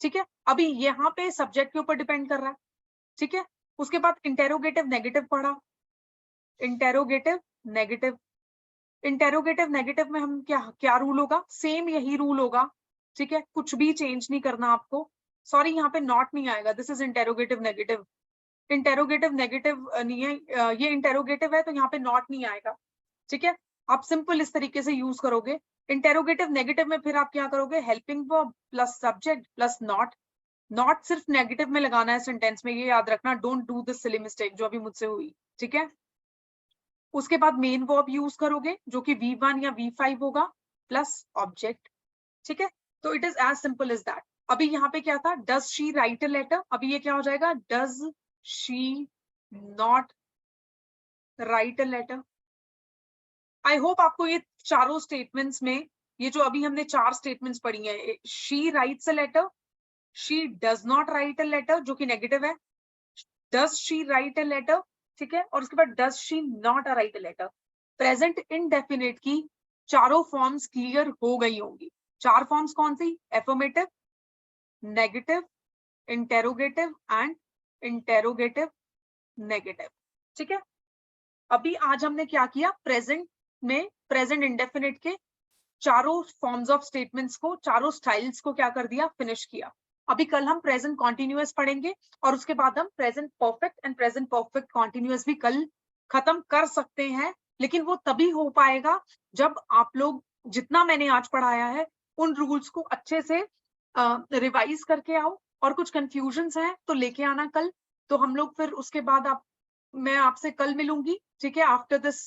ठीक है। अभी यहाँ पे सब्जेक्ट के ऊपर डिपेंड कर रहा है, ठीक है। उसके बाद इंटेरोगेटिव नेगेटिव पढ़ा, इंटेरोगेटिव नेगेटिव, इंटेरोगेटिव नेगेटिव में हम क्या क्या रूल होगा, सेम यही रूल होगा, ठीक है, कुछ भी चेंज नहीं करना आपको। सॉरी यहाँ पे नॉट नहीं आएगा, this is interrogative negative, interrogative negative नहीं है, ये इंटेरोगेटिव है तो यहाँ पे नॉट नहीं आएगा, ठीक है। आप सिंपल इस तरीके से यूज करोगे। इंटेरोगेटिव नेगेटिव में फिर आप क्या करोगे, helping verb plus subject plus not, not सिर्फ नेगेटिव में लगाना है सेंटेंस में, ये याद रखना, don't do this silly mistake जो अभी मुझसे हुई, ठीक है। उसके बाद मेन वर्ब यूज करोगे जो कि V1 या V5 होगा प्लस ऑब्जेक्ट, ठीक है। तो it is as simple as that. अभी यहाँ पे क्या था, does she write a letter, अभी ये क्या हो जाएगा, does she not write a letter. I hope आपको ये चारों स्टेटमेंट्स में, ये जो अभी हमने 4 स्टेटमेंट्स पढ़ी है, she writes a letter, she does not write a letter जो कि नेगेटिव है, does she write a letter, ठीक है, और उसके बाद does she not a write a letter. Present indefinite की चारों फॉर्म्स क्लियर हो गई होंगी। 4 फॉर्म्स कौन सी, affirmative, negative, interrogative and interrogative negative, ठीक है। अभी आज हमने क्या किया, प्रेजेंट में प्रेजेंट इंडेफिनिट के चारों फॉर्म्स ऑफ स्टेटमेंट्स को, चारों स्टाइल्स को क्या कर दिया, फिनिश किया। अभी कल हम प्रेजेंट कॉन्टिन्यूअस पढ़ेंगे और उसके बाद हम present perfect and present perfect continuous भी कल खत्म कर सकते हैं, लेकिन वो तभी हो पाएगा जब आप लोग जितना मैंने आज पढ़ाया है उन रूल्स को अच्छे से रिवाइज करके आओ, और कुछ कंफ्यूजन्स हैं तो लेके आना कल। तो हम लोग फिर उसके बाद मैं आपसे कल मिलूंगी, ठीक है, आफ्टर दिस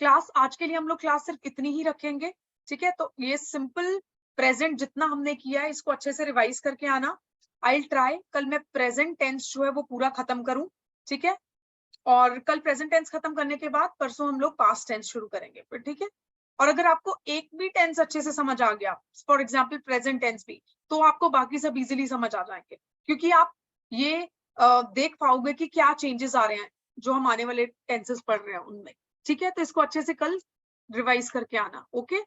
क्लास। आज के लिए हम लोग क्लास सिर्फ इतनी ही रखेंगे, ठीक है। तो ये सिंपल प्रेजेंट जितना हमने किया है इसको अच्छे से रिवाइज करके आना। आई विल ट्राई कल मैं प्रेजेंट टेंस जो है वो पूरा खत्म करूं, ठीक है। और कल प्रेजेंट टेंस खत्म करने के बाद परसों हम लोग पास्ट टेंस शुरू करेंगे फिर, ठीक है। और अगर आपको एक भी टेंस अच्छे से समझ आ गया, फॉर एग्जाम्पल प्रेजेंट टेंस भी, तो आपको बाकी सब इजीली समझ आ जाएंगे, क्योंकि आप ये देख पाओगे कि क्या चेंजेस आ रहे हैं जो हम आने वाले टेंसेस पढ़ रहे हैं उनमें, ठीक है। तो इसको अच्छे से कल रिवाइज करके आना, okay.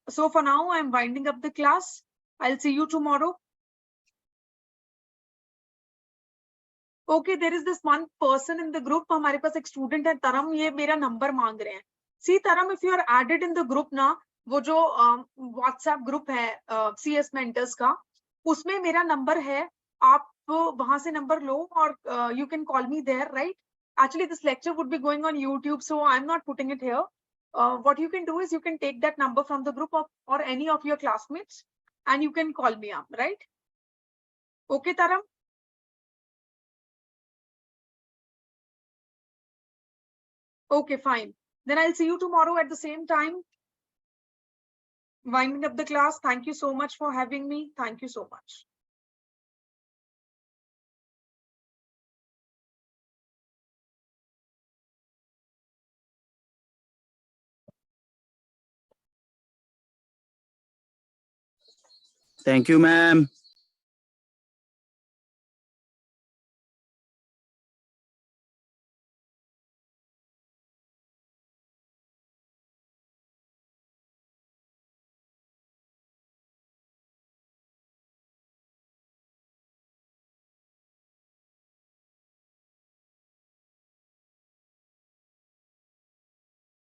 So for now I am winding up the class, I will see you tomorrow. Okay, there is this one person in the group, हमारे पास एक स्टूडेंट है तरम, ये मेरा नंबर मांग रहे हैं। सी तरम, if you are added in the group ना, वो जो व्हाट्सएप ग्रुप है CS मेंटर्स का, उसमें मेरा नंबर है, आप वहां से नंबर लो और you can call me there, right. Actually, this lecture would be going on YouTube, so I'm not putting it here. What you can do is you can take that number from the group or any of your classmates and you can call me up, right? Okay, Taram? Okay, fine. Then I'll see you tomorrow at the same time. Winding up the class. Thank you so much for having me. Thank you so much. Thank you, ma'am.